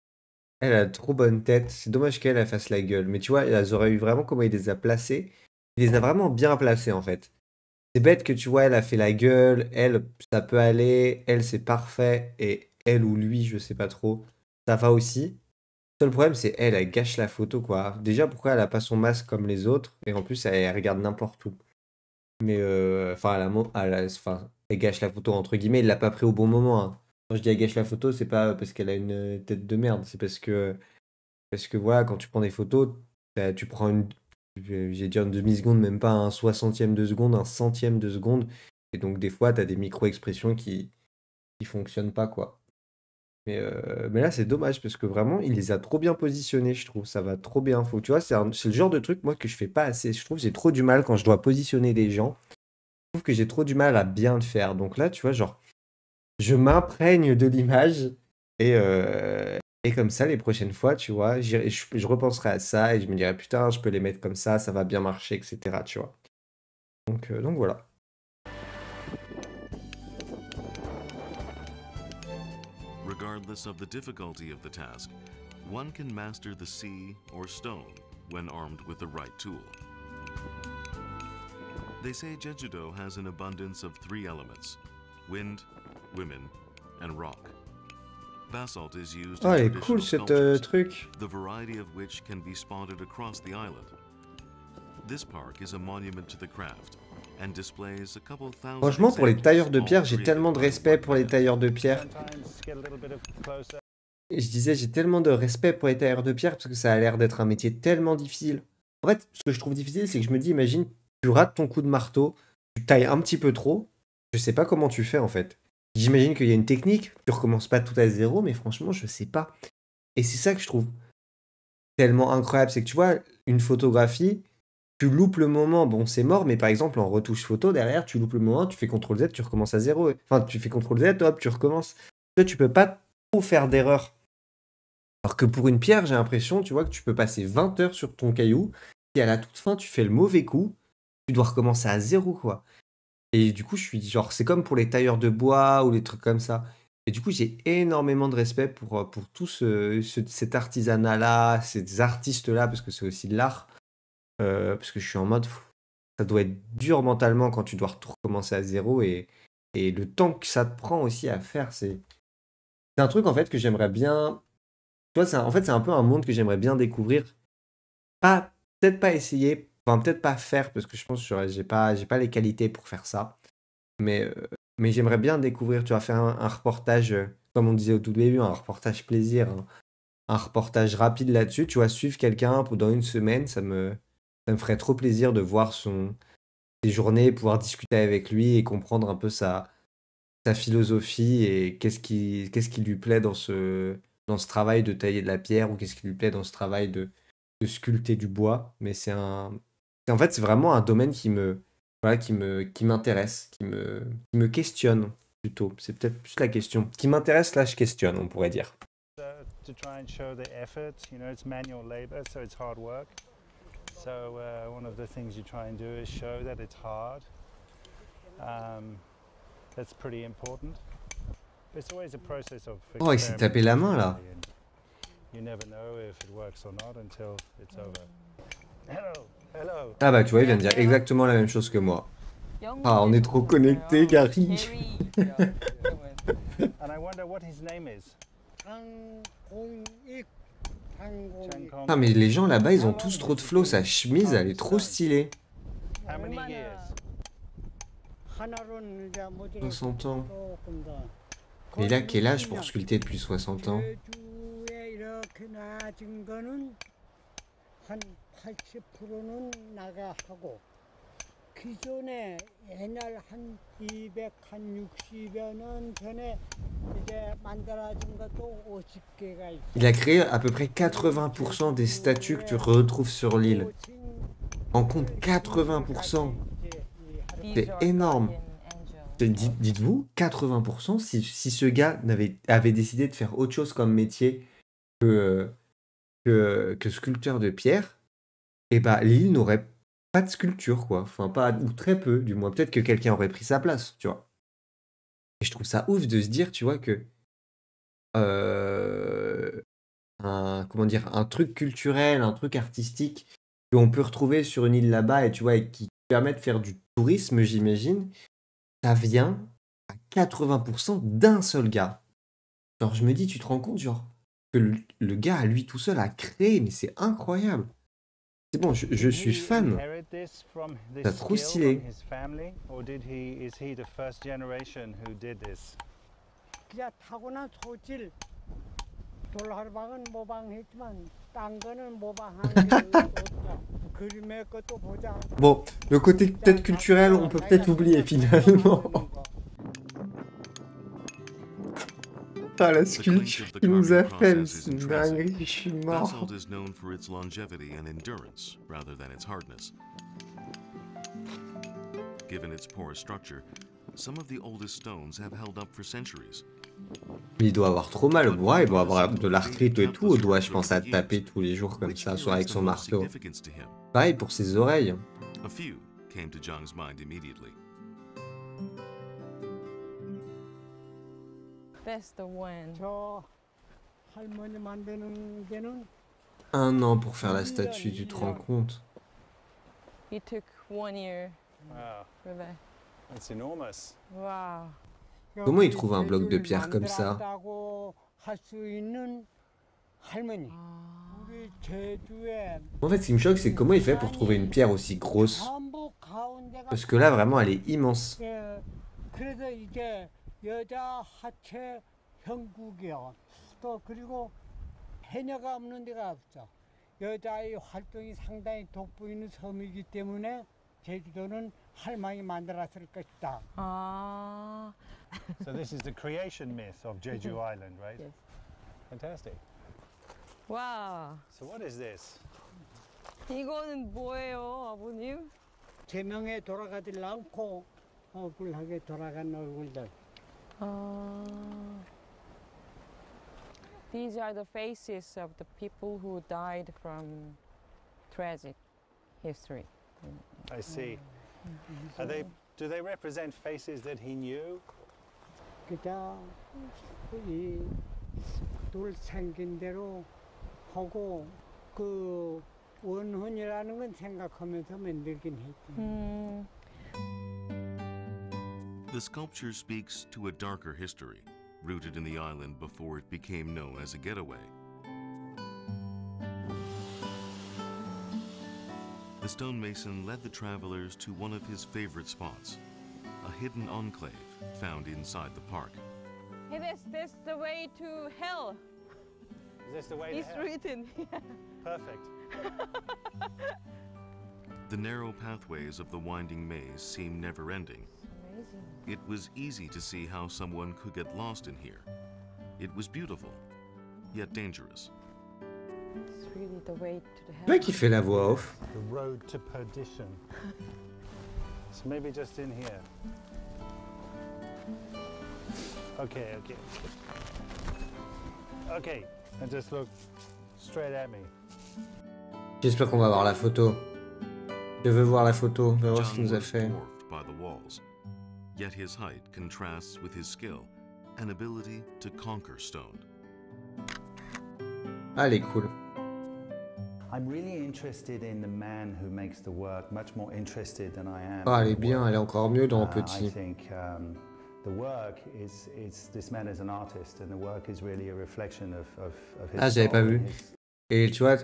Elle a trop bonne tête. C'est dommage qu'elle fasse la gueule. Mais tu vois, elles auraient eu vraiment comment il les a placées. Il les a vraiment bien placées en fait. C'est bête que tu vois, elle a fait la gueule. Elle, ça peut aller. Elle, c'est parfait. Et elle ou lui, je sais pas trop, ça va aussi. Le seul problème, c'est elle gâche la photo quoi. Déjà, pourquoi elle a pas son masque comme les autres? Et en plus, elle regarde n'importe où. Mais enfin, elle gâche la photo entre guillemets. Il l'a pas pris au bon moment, hein. Quand je dis elle gâche la photo, c'est pas parce qu'elle a une tête de merde. C'est parce que voilà, quand tu prends des photos, tu prends j'ai dit une demi-seconde, même pas un soixantième de seconde, un centième de seconde. Et donc des fois, t'as des micro-expressions qui fonctionnent pas quoi. Mais là, c'est dommage parce que vraiment, il les a trop bien positionnés, je trouve. Ça va trop bien. Tu vois, c'est le genre de truc, moi, que je fais pas assez. Je trouve que j'ai trop du mal quand je dois positionner des gens. Je trouve que j'ai trop du mal à bien le faire. Donc là, tu vois, genre, je m'imprègne de l'image et comme ça, les prochaines fois, tu vois, je repenserai à ça et je me dirai, putain, je peux les mettre comme ça va bien marcher, etc. Tu vois. Donc voilà. Regardless of the difficulty of the task, one can master the sea or stone when armed with the right tool. They say Jeju-do has an abundance of 3 elements: wind, women, and rock. Basalt is used Oh, in elle est traditional cool cette sculptures, truc. the variety of which can be spotted across the island. This park is a monument to the craft and displays a couple thousand. Franchement, pour les tailleurs de examples, pierre, all j'ai created tellement de by respect one pour les man. tailleurs de pierre. Sometimes get a little bit of closer. Je disais, j'ai tellement de respect pour les tailleurs de pierre parce que ça a l'air d'être un métier tellement difficile. En fait, ce que je trouve difficile, c'est que je me dis, imagine, tu rates ton coup de marteau, tu tailles un petit peu trop, je sais pas comment tu fais en fait. J'imagine qu'il y a une technique, tu recommences pas tout à zéro, mais franchement, je sais pas. Et c'est ça que je trouve tellement incroyable, c'est que tu vois, une photographie, tu loupes le moment, bon, c'est mort, mais par exemple, en retouche photo, derrière, tu loupes le moment, tu fais CTRL-Z, tu recommences à zéro. Enfin, tu fais CTRL-Z, hop, tu recommences. Toi, tu peux pas trop faire d'erreur. Alors que pour une pierre, j'ai l'impression, tu vois, que tu peux passer 20 heures sur ton caillou, et à la toute fin, tu fais le mauvais coup, tu dois recommencer à zéro, quoi. Et du coup, je suis genre, c'est comme pour les tailleurs de bois ou les trucs comme ça. Et du coup, j'ai énormément de respect pour tout cet artisanat-là, ces artistes-là, parce que c'est aussi de l'art. Parce que je suis en mode, ça doit être dur mentalement quand tu dois tout recommencer à zéro. Et le temps que ça te prend aussi à faire, c'est un truc en fait que j'aimerais bien. Tu vois, en fait, c'est un peu un monde que j'aimerais bien découvrir. Peut-être pas essayer, enfin, peut-être pas faire, parce que je pense que j'ai pas les qualités pour faire ça. Mais j'aimerais bien découvrir, tu vas faire un reportage, comme on disait au tout début, un reportage plaisir, un reportage rapide là-dessus. Tu vas suivre quelqu'un pendant une semaine, ça me ferait trop plaisir de voir ses journées, pouvoir discuter avec lui et comprendre un peu sa philosophie et qu'est-ce qui lui plaît dans ce travail de tailler de la pierre ou qu'est-ce qui lui plaît dans ce travail de sculpter du bois. Mais en fait, c'est vraiment un domaine qui m'intéresse, qui me questionne plutôt. C'est peut-être plus la question. Qui m'intéresse, là, je questionne, on pourrait dire. To try and show the effort, you know, it's manual labor, so it's hard work. So one of the things you try and do is show that it's hard. That's pretty important. It's always a process of Oh, il s'est tapé la main, là. You never know if it works or not until it's over. Hello, hello. Ah bah tu vois, il vient de dire exactement la même chose que moi. Ah, on est trop connectés, Gary. And I wonder what his name is. Ah mais les gens là-bas, ils ont tous trop de flow. Sa chemise, elle est trop stylée. How many years? 60 ans. Mais il a quel âge pour sculpter depuis 60 ans? 기존에 옛날 한 200, 한 60여 년 전에 이제 만들어진 것도 50개가 있어요. Il a créé à peu près 80% des statues que tu retrouves sur l'île. En compte 80%. C'est énorme. Dites-vous, 80%, si ce gars avait décidé de faire autre chose comme métier, que, que sculpteur de pierre, et bah l'île n'aurait pas de sculpture, quoi. Enfin, pas, ou très peu, du moins. Peut-être que quelqu'un aurait pris sa place, tu vois. Et je trouve ça ouf de se dire, tu vois, que euh, comment dire, un truc culturel, un truc artistique qu'on peut retrouver sur une île là-bas et tu vois, et qui permet de faire du tourisme, j'imagine, ça vient à 80% d'un seul gars. Genre, je me dis, tu te rends compte, genre, que le gars, à lui tout seul, a créé, mais c'est incroyable. C'est bon, je Did suis he fan. inherit this from this C'est trop skill stylé. from his family, or is he the first generation who did this? 그냥 타고난 소질 돌하르방은 모방했지만 딴 거는 모방한 게 없죠. 그림의 것도 보자. Bon, le côté peut-être culturel, on peut peut-être oublier finalement. Ah, la The clink sculpture of the qu'il nous a carving fait, process c'est is une intrinsic. dinguerie, je suis mort. Basalt is known for its longevity and endurance rather than its hardness. Given its porous structure, some of the oldest stones have held up for centuries. Mais il doit avoir trop mal au bras, il doit avoir de l'arthrite et tout au doigt, je pense, à taper tous les jours comme ça, soit avec son marteau. Significance to him. Pareil pour ses oreilles. A few came to Zhang's mind immediately. That's the one. 저 할머니 만드는 데는 1 an pour faire la statue, tu te rends compte? It took 1 year Wow, for that. that's enormous. Wow. Comment il trouve un bloc de pierre comme ça? 할수 있는 할머니. 우리 제주에 En fait, ce qui me choque, c'est comment il fait pour trouver une pierre aussi grosse. 전부 가운데가 Parce que là, vraiment, elle est immense. 예, 그래서 이게 여자 하체 형국이요. 또 그리고 해녀가 없는 데가 없죠. 여자의 활동이 상당히 돋보이는 섬이기 때문에 제주도는 할망이 만들었을 것이다. Ah. So this is the creation myth of Jeju Island, right? Yes. Fantastic. Wow. So what is this? 이거는 뭐예요, 아버님? 제명에 돌아가질 않고 억울하게 돌아간 얼굴들. These are the faces of the people who died from tragic history. I see. Do they represent faces that he knew? 그다 이돌 생긴 대로 하고 그 원혼이라는 건 생각하면서 만들긴 했지. The sculpture speaks to a darker history, rooted in the island before it became known as a getaway. The stonemason led the travelers to one of his favorite spots, a hidden enclave found inside the park. Hey, that's the way to hell. Is this the way It's to hell? written. Perfect. The narrow pathways of the winding maze seem never-ending. Amazing. It was easy to see how someone could get lost in here. It was beautiful, yet dangerous. It's really the way to the Le hell. mec, il fait la voix off. The road to perdition. So maybe just in here. Okay. Okay, and just look straight at me. J'espère qu'on va voir la photo. Je veux voir la photo, on va voir ce qu'il Zhang nous a was fait. dwarfed by the walls, yet his height contrasts with his skill and ability to conquer stone. Ah, elle est cool. I'm really interested in the man who makes the work, much more interested than I am. Ah, elle in est the bien, work. elle est encore mieux dans I petit. think the work is this man is an artist, and the work is really a reflection of his. Ah, j'avais soul pas and vu. his- Et tu vois,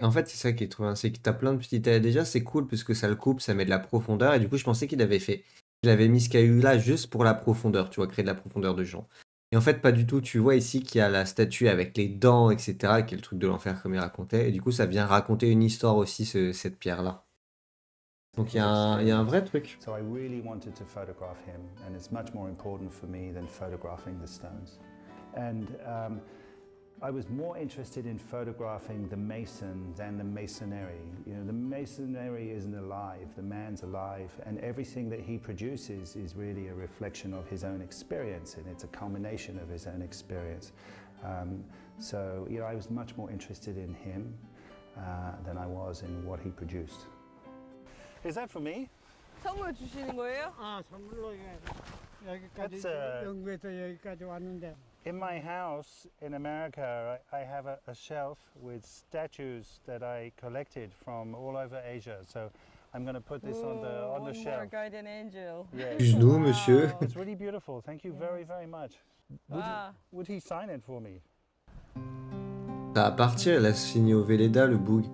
en fait, c'est ça qui est trop bien, c'est que t'as plein de petits détails. Déjà, c'est cool parce que ça le coupe, ça met de la profondeur. Et du coup, je pensais qu'il avait mis ce caillou-là juste pour la profondeur, tu vois, créer de la profondeur de gens. Et en fait, pas du tout. Tu vois ici qu'il y a la statue avec les dents, etc., qui est le truc de l'enfer comme il racontait. Et du coup, ça vient raconter une histoire aussi, cette pierre-là. Donc il y a un vrai truc. So I really wanted to photograph him, and it's much more important for me than photographing the stones. And I was more interested in photographing the mason than the masonry. You know, the masonry isn't alive, the man's alive, and everything that he produces is really a reflection of his own experience, and it's a culmination of his own experience. So, you know, I was much more interested in him than I was in what he produced. Is that for me? 선물 주시는 거예요? 아, 선물로 여기까지 That's, 영국에서 여기까지 왔는데. In my house in America, I have a shelf with statues that I collected from all over Asia. So I'm going to put this on the One more shelf. guardian angel. Yes. Excuse-nous, monsieur. It's really beautiful. Thank you very, very much. Wow. Would he sign it for me? Ça va partir, elle a signé au Véleda, le boug.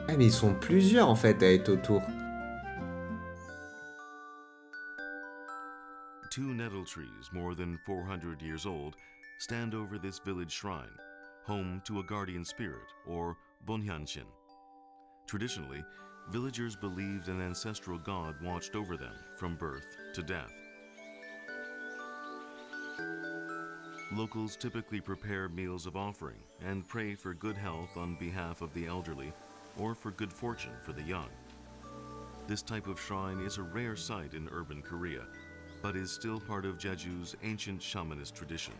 Ah, mais ils sont plusieurs en fait à être autour. Two nettle trees, more than 400 years old, stand over this village shrine, home to a guardian spirit, or Bonhyanshin. Traditionally, villagers believed an ancestral god watched over them from birth to death. Locals typically prepare meals of offering and pray for good health on behalf of the elderly or for good fortune for the young. This type of shrine is a rare sight in urban Korea, but is still part of Jeju's ancient shamanist tradition.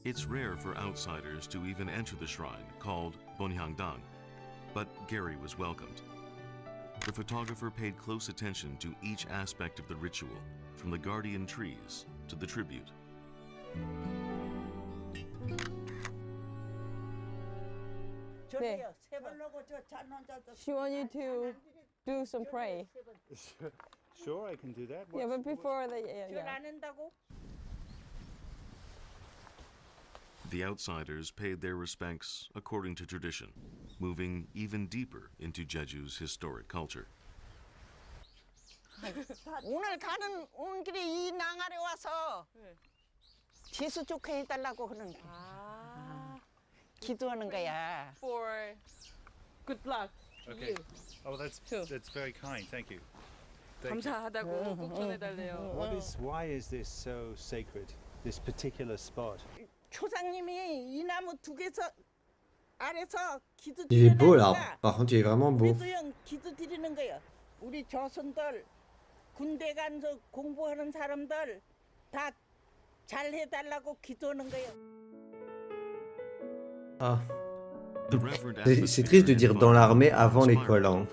It's rare for outsiders to even enter the shrine, called Bonhyangdang, but Gary was welcomed. The photographer paid close attention to each aspect of the ritual, from the guardian trees to the tribute. 네. She want you to do some pray. Sure, I can do that. Yeah, but before the The outsiders paid their respects according to tradition, moving even deeper into Jeju's historic culture. 오는 길에 이 낭아래 와서 지수 좋게 해달라고 그런 기도하는 거야. For good luck. Okay. Oh, that's very kind. Thank you. Thank you. 감사하다고 꼭 전해달래요. Why is this so sacred? This particular spot. 초상님이 이 나무 두 개서 아래서 기도 Il est beau 드리는 l'arbre. Par contre, il est vraiment beau. 우리도 형 기도 드리는 거야. 우리 조선들 군대 가서 공부하는 사람들 다 잘 해달라고 기도하는 거야. Ah. The Reverend C'est triste de dire dans l'armée avant l'école. Hein.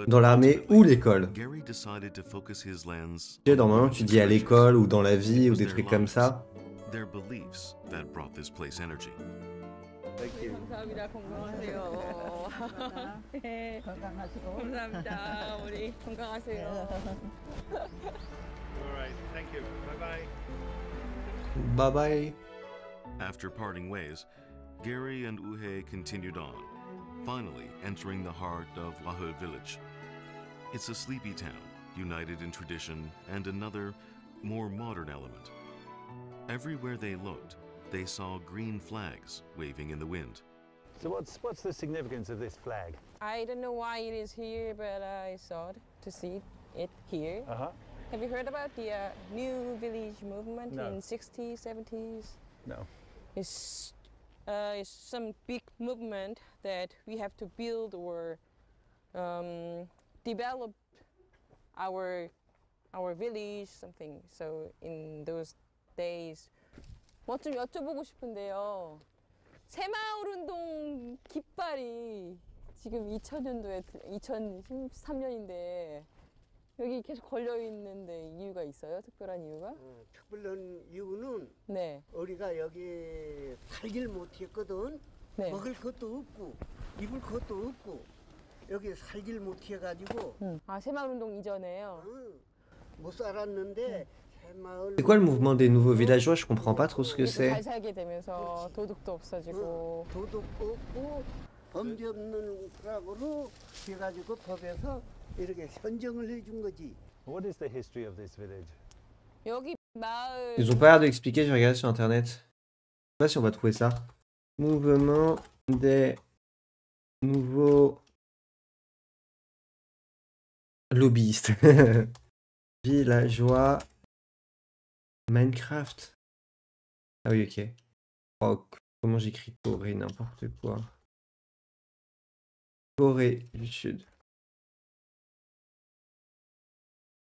Dans l'armée ou l'école. Gary decided to focus his lens Tu sais, normalement, tu dis à l'école ou dans la vie ou des trucs comme ça. their beliefs that brought this place energy. Thank you. 감사합니다. 건강하세요. 네. 감사합니다. 우리 건강하세요. All right. Thank you. Bye bye. Bye bye. After parting ways, Gary and Uhe continued on, finally entering the heart of Wahul village. It's a sleepy town, united in tradition and another, more modern element. Everywhere they looked, they saw green flags waving in the wind. So what's the significance of this flag? I don't know why it is here, but I saw it to see it here. Uh-huh. Have you heard about the New Village movement No. in 60s, 70s? No. It's some big movement that we have to build or develop our village, something. So in those days, 뭐 좀 여쭤보고 싶은데요. 새마을운동 깃발이 지금 2013년인데 여기 계속 걸려 있는데 이유가 있어요? 특별한 이유가? 특별한 이유는 네. 우리가 여기 살길 못했거든. 네. 먹을 것도 없고 입을 것도 없고 여기 살길 못해가지고 아, 새마을운동 이전에요? 못 살았는데 새마을. C'est quoi le mouvement des nouveaux villageois? Je comprends pas trop ce que c'est. 잘 살게 되면서 도둑도 없어지고 도둑 없고 범죄 없는 거라고로 해가지고 법에서 이렇게 선정을 해준 거지. What is the history of this village? 여기 마을 Ils ont pas l'air de l'expliquer, j'ai regardé sur internet. Je sais pas si on va trouver ça. Mouvement des nouveaux lobbyistes. Villageois. Minecraft. Ah oui, ok. Oh, comment j'écris Corée, n'importe quoi. Corée du Sud.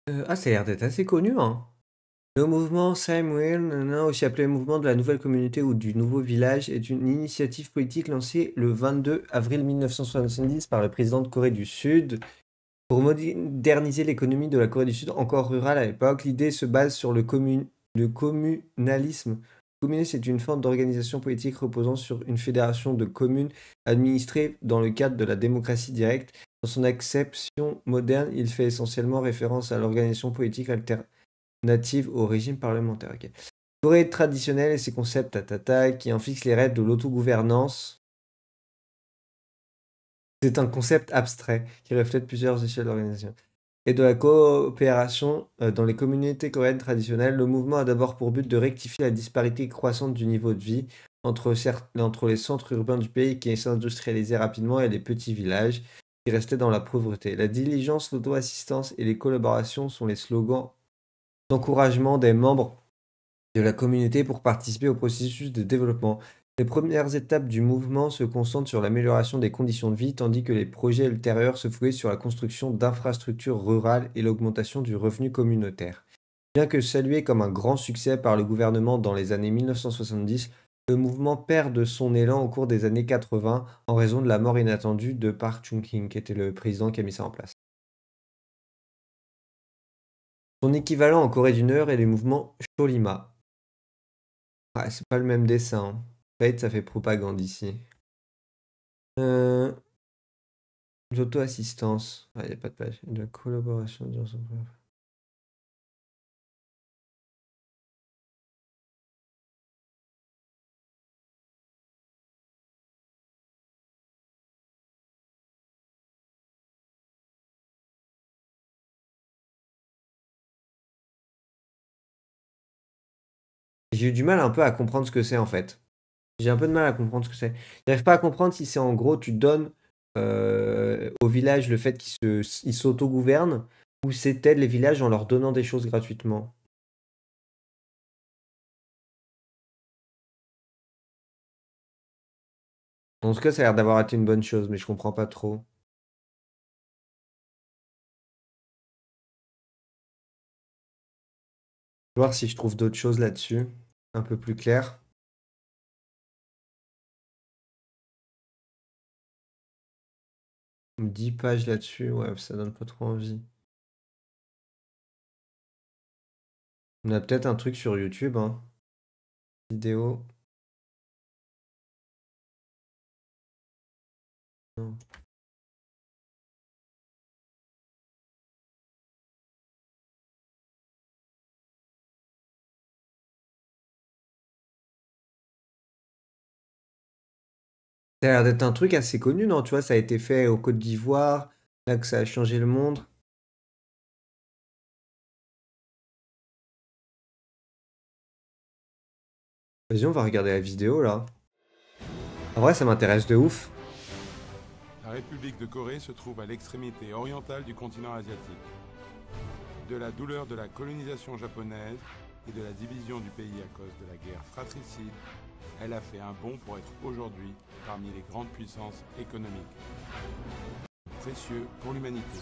Ah, ça a l'air d'être assez connu, hein. Le mouvement Samuel, aussi appelé le mouvement de la nouvelle communauté ou du nouveau village, est une initiative politique lancée le 22 avril 1970 par le président de Corée du Sud. Pour moderniser l'économie de la Corée du Sud, encore rurale à l'époque, l'idée se base sur le communalisme. Le communisme est une forme d'organisation politique reposant sur une fédération de communes administrées dans le cadre de la démocratie directe. Dans son acception moderne, il fait essentiellement référence à l'organisation politique alternative au régime parlementaire. Okay. Corée traditionnelle et ses concepts qui en fixent les règles de l'autogouvernance. C'est un concept abstrait qui reflète plusieurs échelles d'organisation. Et de la coopération dans les communautés coréennes traditionnelles, le mouvement a d'abord pour but de rectifier la disparité croissante du niveau de vie entre les centres urbains du pays qui s'industrialisaient rapidement et les petits villages qui restaient dans la pauvreté. La diligence, l'auto-assistance et les collaborations sont les slogans d'encouragement des membres de la communauté pour participer au processus de développement. Les premières étapes du mouvement se concentrent sur l'amélioration des conditions de vie, tandis que les projets ultérieurs se focalisent sur la construction d'infrastructures rurales et l'augmentation du revenu communautaire. Bien que salué comme un grand succès par le gouvernement dans les années 1970, le mouvement perd de son élan au cours des années 80 en raison de la mort inattendue de Park Chung-hee, qui était le président qui a mis ça en place. Son équivalent en Corée du Nord est le mouvement Cholima. Ah, c'est pas le même dessin, hein. Ça fait propagande ici. L'auto-assistance. Ah, il n'y a pas de page. De la collaboration. J'ai eu du mal un peu à comprendre ce que c'est en fait. J'ai un peu de mal à comprendre ce que c'est. J'arrive pas à comprendre si c'est en gros tu donnes au village le fait qu'ils s'autogouvernent ou c'est t'aides les villages en leur donnant des choses gratuitement. En tout cas, ça a l'air d'avoir été une bonne chose, mais je comprends pas trop. Je vais voir si je trouve d'autres choses là-dessus, un peu plus claires. « 10 pages là-dessus, ouais, ça donne pas trop envie. On a peut-être un truc sur YouTube, hein. Vidéo. Non. Ça a l'air d'être un truc assez connu, non? Tu vois, ça a été fait au Côte d'Ivoire, là que ça a changé le monde. Vas-y, on va regarder la vidéo, là. En vrai, ça m'intéresse de ouf. La République de Corée se trouve à l'extrémité orientale du continent asiatique. De la douleur de la colonisation japonaise et de la division du pays à cause de la guerre fratricide, elle a fait un bond pour être aujourd'hui parmi les grandes puissances économiques. Précieux pour l'humanité.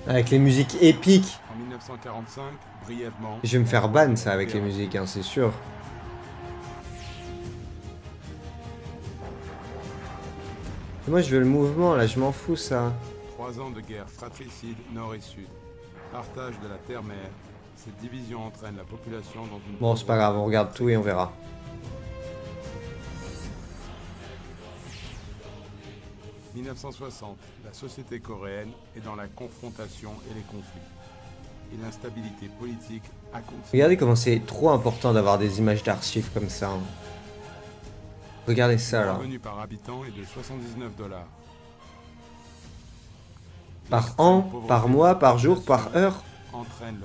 Avec les musiques épiques. En 1945, brièvement... Je vais me faire ban ça avec les musiques, hein, c'est sûr. Moi je veux le mouvement là, je m'en fous ça. 3 ans de guerre fratricide nord et sud. Partage de la terre-mer. Cette division entraîne la population dans une... Bon, c'est pas grave, on regarde tout et on verra. « 1960, la société coréenne est dans la confrontation et les conflits. Et l'instabilité politique a continué. Regardez comment c'est trop important d'avoir des images d'archives comme ça. Hein. Regardez ça là. Le revenu par habitant est de $79. Par an, par mois, par jour, par heure.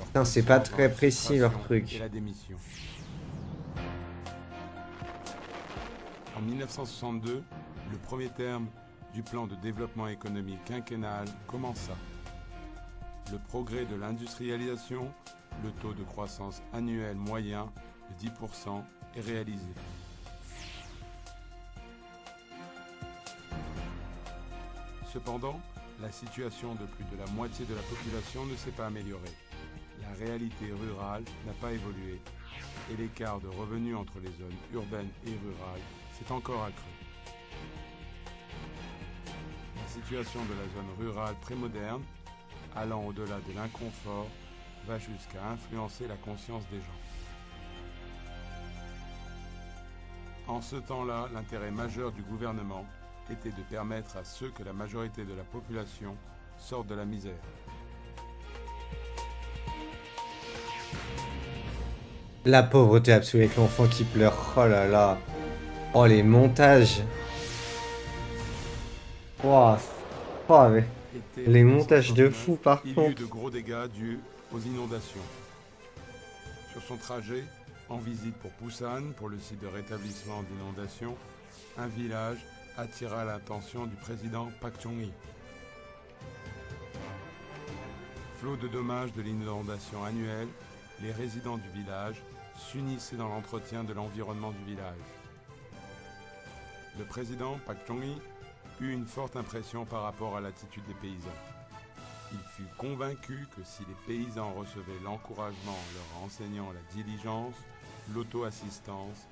Putain, c'est pas très précis leur truc. Et la démission. En 1962, le premier terme du plan de développement économique quinquennal commença. Le progrès de l'industrialisation, le taux de croissance annuel moyen de 10% est réalisé. Cependant, la situation de plus de la moitié de la population ne s'est pas améliorée. La réalité rurale n'a pas évolué et l'écart de revenus entre les zones urbaines et rurales s'est encore accru. La situation de la zone rurale prémoderne, allant au-delà de l'inconfort, va jusqu'à influencer la conscience des gens. En ce temps-là, l'intérêt majeur du gouvernement était de permettre à ceux que la majorité de la population sortent de la misère. La pauvreté absolue avec l'enfant qui pleure. Oh là là. Oh, les montages. Oh, oh mais... Les montages de fou par Il y eut contre. de gros dégâts dus aux inondations. Sur son trajet, en visite pour Busan, pour le site de rétablissement d'inondations, un village attira l'attention du président Park Chung-hee. Flot de dommages de l'inondation annuelle, les résidents du village s'unissaient dans l'entretien de l'environnement du village. Le président Park Chung-hee eut une forte impression par rapport à l'attitude des paysans. Il fut convaincu que si les paysans recevaient l'encouragement en leur enseignant la diligence, l'auto-assistance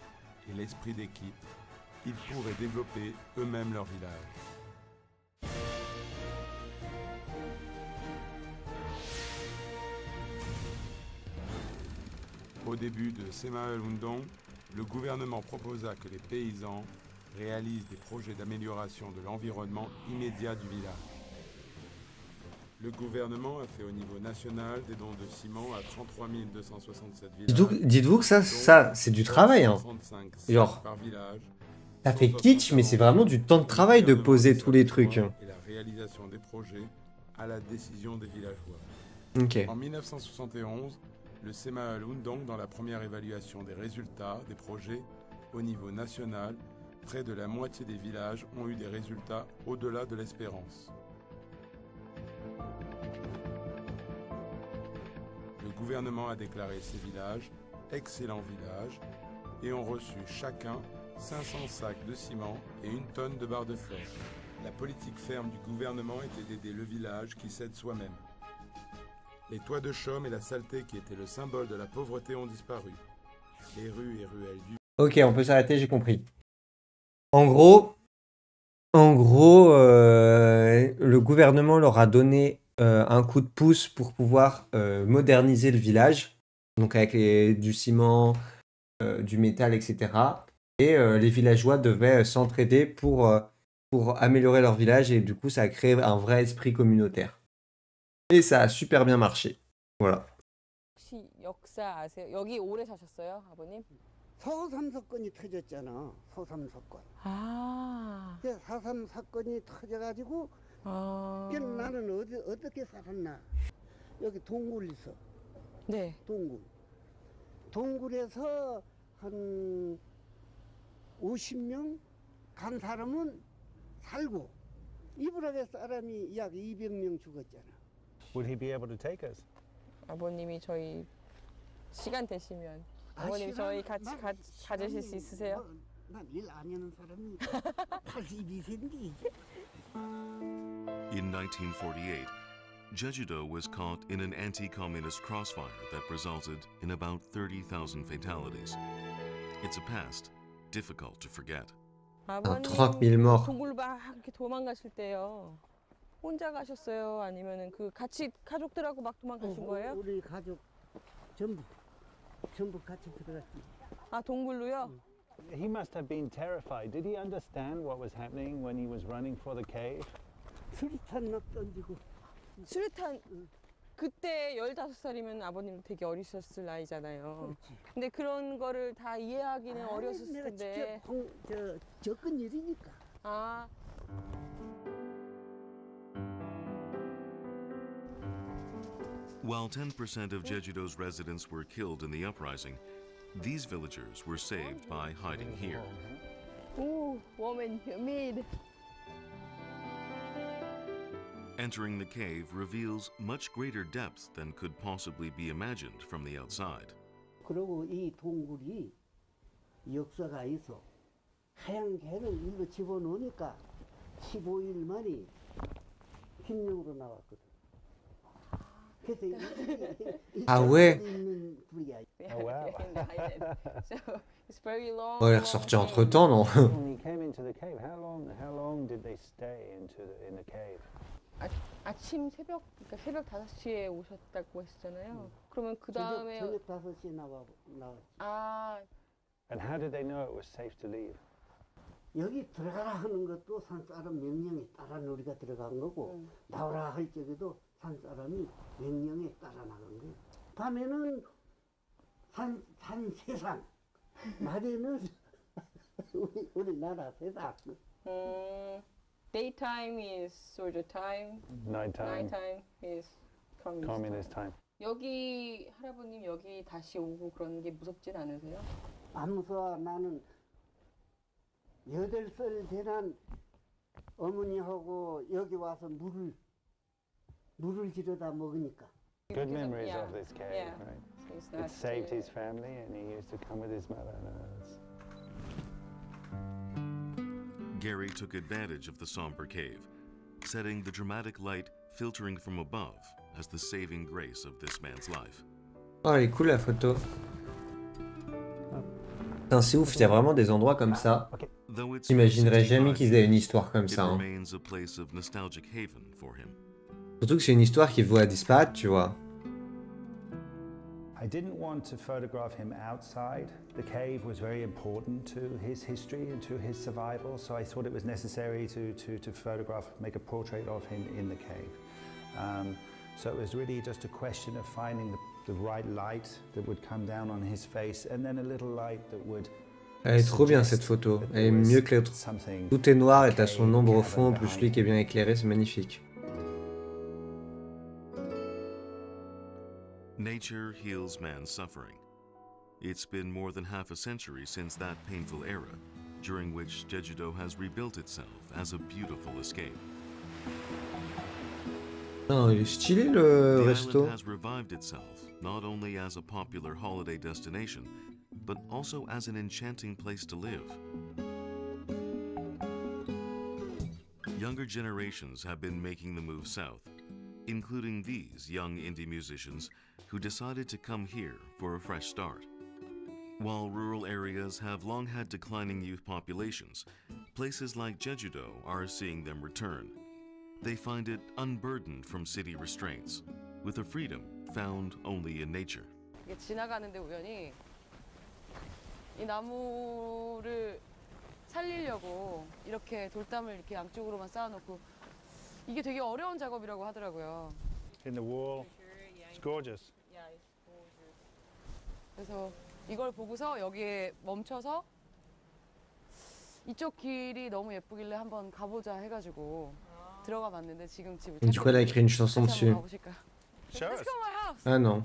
et l'esprit d'équipe, ils pourraient développer eux-mêmes leur village. Au début de Semaul Undong, le gouvernement proposa que les paysans réalisent des projets d'amélioration de l'environnement immédiat du village. Le gouvernement a fait au niveau national des dons de ciment à 33 267 villages. Dites-vous que ça c'est du travail. Hein. Genre, par village, ça fait kitsch, mais c'est vraiment du temps de travail de poser tous les trucs. et la réalisation des projets à la décision des villageois. Ok. En 1971, le Semaul Undong, dans la première évaluation des résultats des projets au niveau national, près de la moitié des villages ont eu des résultats au-delà de l'espérance. Le gouvernement a déclaré ces villages excellents villages et ont reçu chacun 500 sacs de ciment et 1 tonne de barres de fer. La politique ferme du gouvernement était d'aider le village qui s'aide soi-même. Les toits de chaume et la saleté qui étaient le symbole de la pauvreté ont disparu. Les rues et ruelles du... Ok, on peut s'arrêter, j'ai compris. En gros, le gouvernement leur a donné un coup de pouce pour pouvoir moderniser le village, donc avec du ciment, du métal, etc. Et les villageois devaient s'entraider pour améliorer leur village et du coup ça a créé un vrai esprit communautaire. Et ça a super bien marché. Voilà. 혹시 역사 아세요? 여기 오래 사셨어요, 아버님? 서삼 사건이 터졌잖아. 서삼 사건. 아. 4.3 사건이 터져가지고 그래서 나는 어떻게 살았나. 여기 동굴 있어. 네. 동굴. 동굴에서 한 50명 간 사람은 살고 이브라게 사람이 약 200명 죽었잖아. Would he be able to take us? 아버님이 저희 시간 되시면 아버님 저희 같이 가주실 수 있으세요? 난 일 안 하는 사람이 82세인데. In 1948, Jeju-do was caught in an anti-communist crossfire that resulted in about 30,000 fatalities. It's a past difficult to forget. 아버님 30,000 morts. 동굴 막 이렇게 도망가실 때요. 혼자 가셨어요? 아니면은 그 같이 가족들하고 막 도망가신 거예요? 우리 가족 전부 같이 들어갔지. 아 동굴로요? He must have been terrified. Did he understand what was happening when he was running for the cave? 수리탄 막 던지고. 수류탄 그때 15살이면 아버님 되게 어리셨을 나이잖아요. 근데 그런 거를 다 이해하기는 어렸을 내가 텐데. 직접 접근 일이니까. 아. While 10% of Jeju-do's residents were killed in the uprising, these villagers were saved by hiding here. 오, warm and humid. Entering the cave reveals much greater depth than could possibly be imagined from the outside. 그리고 이 동굴이 역사가 있어. 하얀 개를 일로 집어넣으니까 15일 만에 김용으로 나왔거든. 그래서 Ah ouais. 있는 불이야. Oh, wow. So it's very long. Oh, elle est long ressortie cave. entre temps, non? When you came into the cave, how long did they stay in the cave? 아침 새벽 그러니까 새벽 5시에 오셨다고 했잖아요. 그러면 그 다음에 저녁 5시에 나왔지. 아 And how did they know it was safe to leave? 여기 들어가라 하는 것도 산사람 명령에 따라 우리가 들어간 거고 나오라 할 적에도 산사람이 명령에 따라 나간 거예요. 밤에는 산 세상, 낮에는 우리나라 세상. Daytime is soldier time. Nighttime. Nighttime is Communist time. 여기 할아버님 여기 다시 오고 그러는 게 무섭진 않으세요? 안 무서워. 나는 8살 되는 어머니하고 여기 와서 물을 지르다 먹으니까. Good memories yeah. of this cave, Yeah. right? So it's It not, saved his family, and he used to come with his mother. Gary took advantage of the somber cave, setting the dramatic light filtering from above as the saving grace of this man's life. Oh, elle est cool la photo. Putain, c'est ouf, il y a vraiment des endroits comme ça. Though it's J'imaginerais jamais qu'ils aient une histoire comme it ça. Hein. remains a place of nostalgic haven for him. Surtout que c'est une histoire qui vaut à disparaître, tu vois. I didn't want to photograph him outside. The cave was very important to his history and to his survival, so I thought it was necessary to photograph, make a portrait of him in the cave. So it was really just a question of finding the right light that would come down on his face, and then a little light that would. Elle est trop bien cette photo. Elle est mieux que l'autre. Tout est noir et t'as son ombre au fond, plus lui qui est bien éclairé, c'est magnifique. Nature heals man's suffering. It's been more than half a century since that painful era, during which Jeju-do has rebuilt itself as a beautiful escape. Non, il est stylé le The resto. island has revived itself, not only as a popular holiday destination, but also as an enchanting place to live. Younger generations have been making the move south, including these young indie musicians who decided to come here for a fresh start. While rural areas have long had declining youth populations, places like Jeju-do are seeing them return. They find it unburdened from city restraints, with a freedom found only in nature. 이게 지나가는데 우연히 이 나무를 살리려고 이렇게 돌담을 이렇게 양쪽으로만 쌓아놓고 이게 되게 어려운 작업이라고 하더라고요. In the wall, it's gorgeous. 그래서 이걸 보고서 여기에 멈춰서 이쪽 길이 너무 예쁘길래 한번 가보자 해가지고 들어가 봤는데 지금 집을 Du coup, elle a écrit une chanson dessus. Let's go my house. Ah non.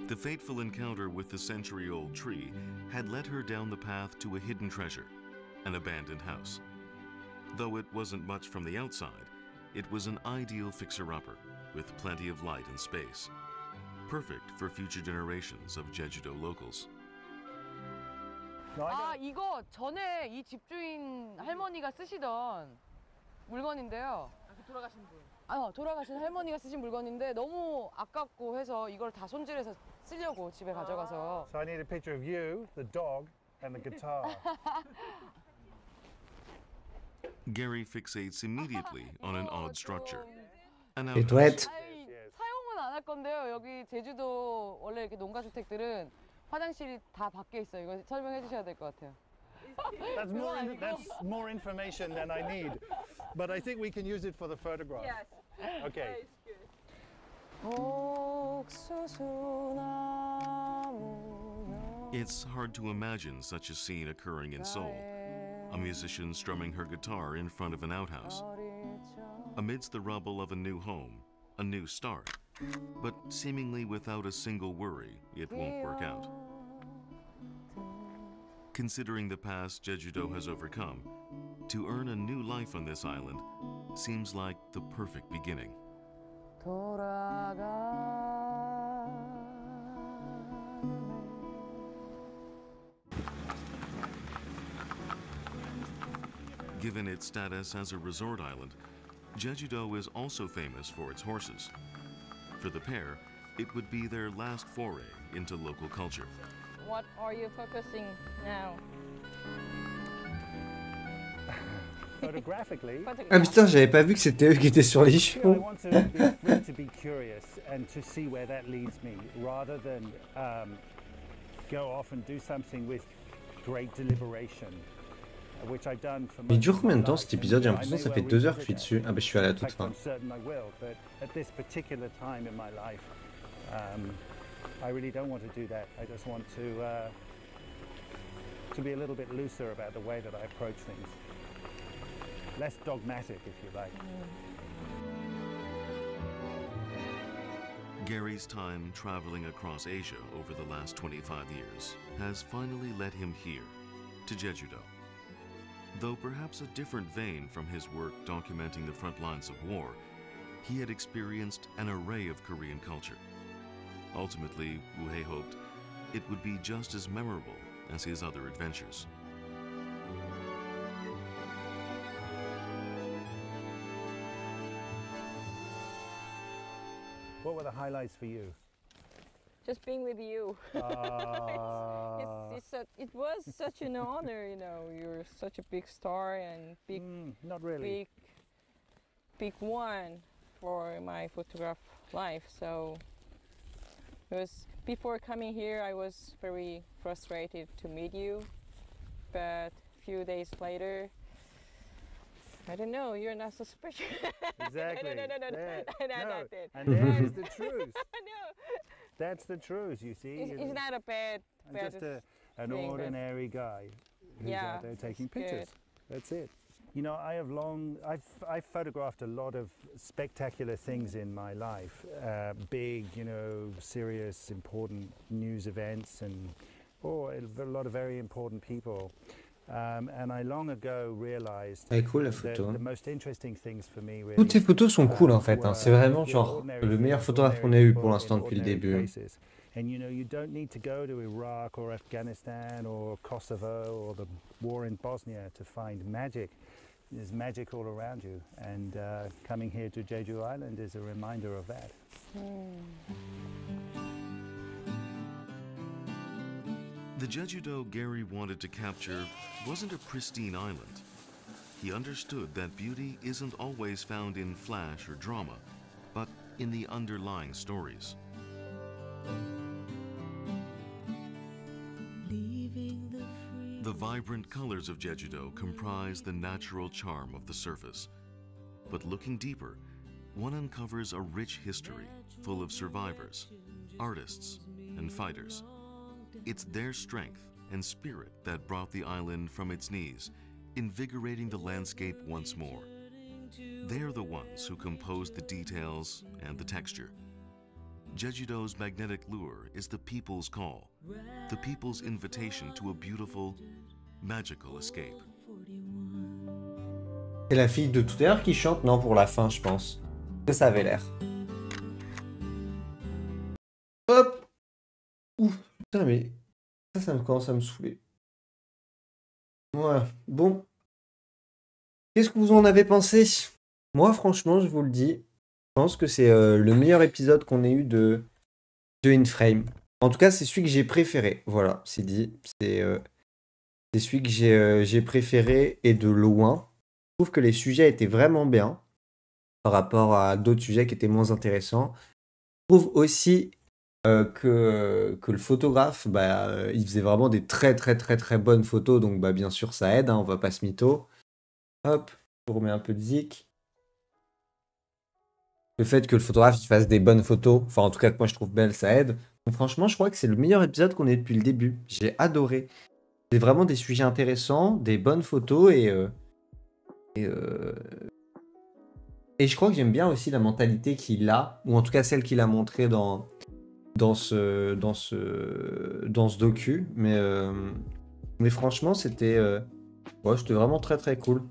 The fateful encounter with the century-old tree had led her down the path to a hidden treasure, an abandoned house. Though it wasn't much from the outside, it was an ideal fixer-upper, with plenty of light and space. Perfect for future generations of Jeju-do locals. 아 이거 전에 이 집주인 할머니가 쓰시던 물건인데요. 돌아가신 분. 돌아가신 할머니가 쓰신 물건인데 너무 아깝고 해서 이걸 다 손질해서 쓰려고 집에 가져가서. So I need a picture of you, the dog, and the guitar. Gary fixates immediately on an odd structure. An Les toilettes. 사용은 안 할 건데요. 여기 제주도 원래 이렇게 농가주택들은 화장실이 다 밖에 있어요. 이거 설명해 주셔야 될 것 같아요. That's more information than I need, but I think we can use it for the photograph. Yes. Okay. It's hard to imagine such a scene occurring in Seoul. A musician strumming her guitar in front of an outhouse. Amidst the rubble of a new home, a new start. But seemingly without a single worry, it won't work out. Considering the past Jeju-do has overcome, to earn a new life on this island seems like the perfect beginning. Given its status as a resort island, Jeju-do is also famous for its horses. For the pair, it would be their last foray into local culture. What are you focusing now? Photographically, Ah putain, j'avais pas vu que c'était eux qui étaient sur les I chevaux. want to be free to be curious and to see where that leads me, rather than go off and do something with great deliberation, which I've done for Mais il most dure of combien my de temps life. cet épisode? J'ai And l'impression I que ça may fait well 2 heures que je revisit suis dessus. Ah bah je suis à la In toute fact, fin. I'm certain I will, but at this particular time in my life, I really don't want to do that. I just want to be a little bit looser about the way that I approach things. Less dogmatic, if you like. Gary's time traveling across Asia over the last 25 years has finally led him here, to Jeju-do. Though perhaps a different vein from his work documenting the front lines of war, he had experienced an array of Korean culture. Ultimately, Woo-hye hoped it would be just as memorable as his other adventures. What were the highlights for you? Just being with you. It was such an honor, you know. You're such a big star and not really. big one for my photograph life. So it was, before coming here, I was very frustrated to meet you, but a few days later, I don't know, you're not so special. Exactly. No, No. that's it. And there's the truth. No. That's the truth, you see. It's not a bad I'm just an thing, but- ordinary guy who's Yeah, out there taking that's pictures. good. That's it. You know, I've photographed a lot of spectacular things in my life. Big, you know, serious, important news events and a lot of very important people. And I long ago realized Elle est cool la that photo. the Hein. most interesting things for me really Toutes ces photos sont cool en fait. Hein. were C'est vraiment the genre ordinary le meilleur things, photographe qu'on ordinary ait eu pour people l'instant in depuis le ordinary début. places. And you know, you don't need to go to Iraq or Afghanistan or Kosovo or the war in Bosnia to find magic. There's magic all around you, and coming here to Jeju Island is a reminder of that. The Jeju-do Gary wanted to capture wasn't a pristine island. He understood that beauty isn't always found in flash or drama, but in the underlying stories. The vibrant colors of Jeju-do comprise the natural charm of the surface. But looking deeper, one uncovers a rich history full of survivors, artists, and fighters. It's their strength and spirit that brought the island from its knees, invigorating the landscape once more. They're the ones who composed the details and the texture. Jeju-do's magnetic lure is the people's call, the people's invitation to a beautiful, magical escape. C'est la fille de tout à l'heure qui chante, non, pour la fin, je pense. Ça avait l'air. Hop. Ouf. Putain, mais ça me commence à me saouler. Voilà. Bon. Qu'est-ce que vous en avez pensé? Moi, franchement, je vous le dis, je pense que c'est le meilleur épisode qu'on ait eu de InFrame. En tout cas, c'est celui que j'ai préféré. Voilà, c'est dit. C'est celui que j'ai préféré et de loin. Je trouve que les sujets étaient vraiment bien par rapport à d'autres sujets qui étaient moins intéressants. Je trouve aussi que le photographe, il faisait vraiment des très très très très bonnes photos. Donc bien sûr, ça aide, hein, on va pas se mytho. Hop, je remets un peu de zik. Le fait que le photographe il fasse des bonnes photos, enfin en tout cas que moi je trouve belles, ça aide. Donc franchement, je crois que c'est le meilleur épisode qu'on ait depuis le début. J'ai adoré. C'est vraiment des sujets intéressants, des bonnes photos et je crois que j'aime bien aussi la mentalité qu'il a, ou en tout cas celle qu'il a montrée dans ce docu. Mais franchement, c'était vraiment très très cool.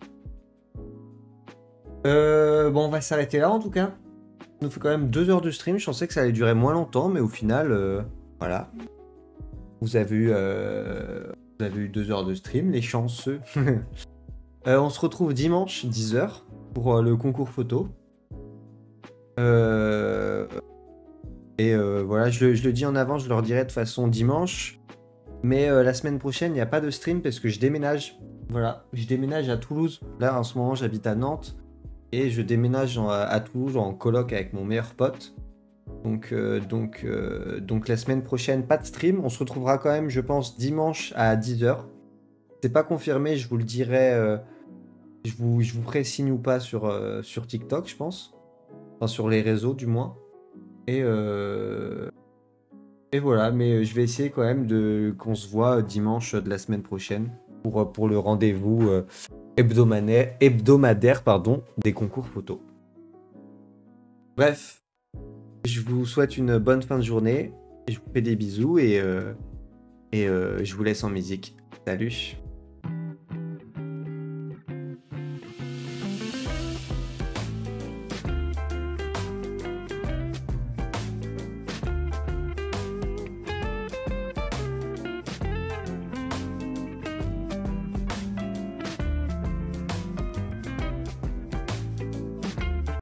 Bon, on va s'arrêter là en tout cas. Ça nous fait quand même 2 heures de stream. Je pensais que ça allait durer moins longtemps, mais au final, voilà. Vous avez eu 2 heures de stream, les chanceux. On se retrouve dimanche 10h pour le concours photo. Voilà, je le dis en avant, je leur dirai de façon dimanche. Mais la semaine prochaine, il n'y a pas de stream parce que je déménage. Voilà, je déménage à Toulouse. Là, en ce moment, j'habite à Nantes. Et je déménage à Toulouse en coloc avec mon meilleur pote. Donc la semaine prochaine, pas de stream. On se retrouvera quand même, je pense, dimanche à 10h. C'est pas confirmé, je vous le dirai. Je vous ferai signe ou pas sur TikTok, je pense. Enfin, sur les réseaux, du moins. Et voilà, mais je vais essayer quand même qu'on se voit dimanche de la semaine prochaine pour le rendez-vous hebdomadaire des concours photo. Bref, je vous souhaite une bonne fin de journée. Je vous fais des bisous et je vous laisse en musique. Salut!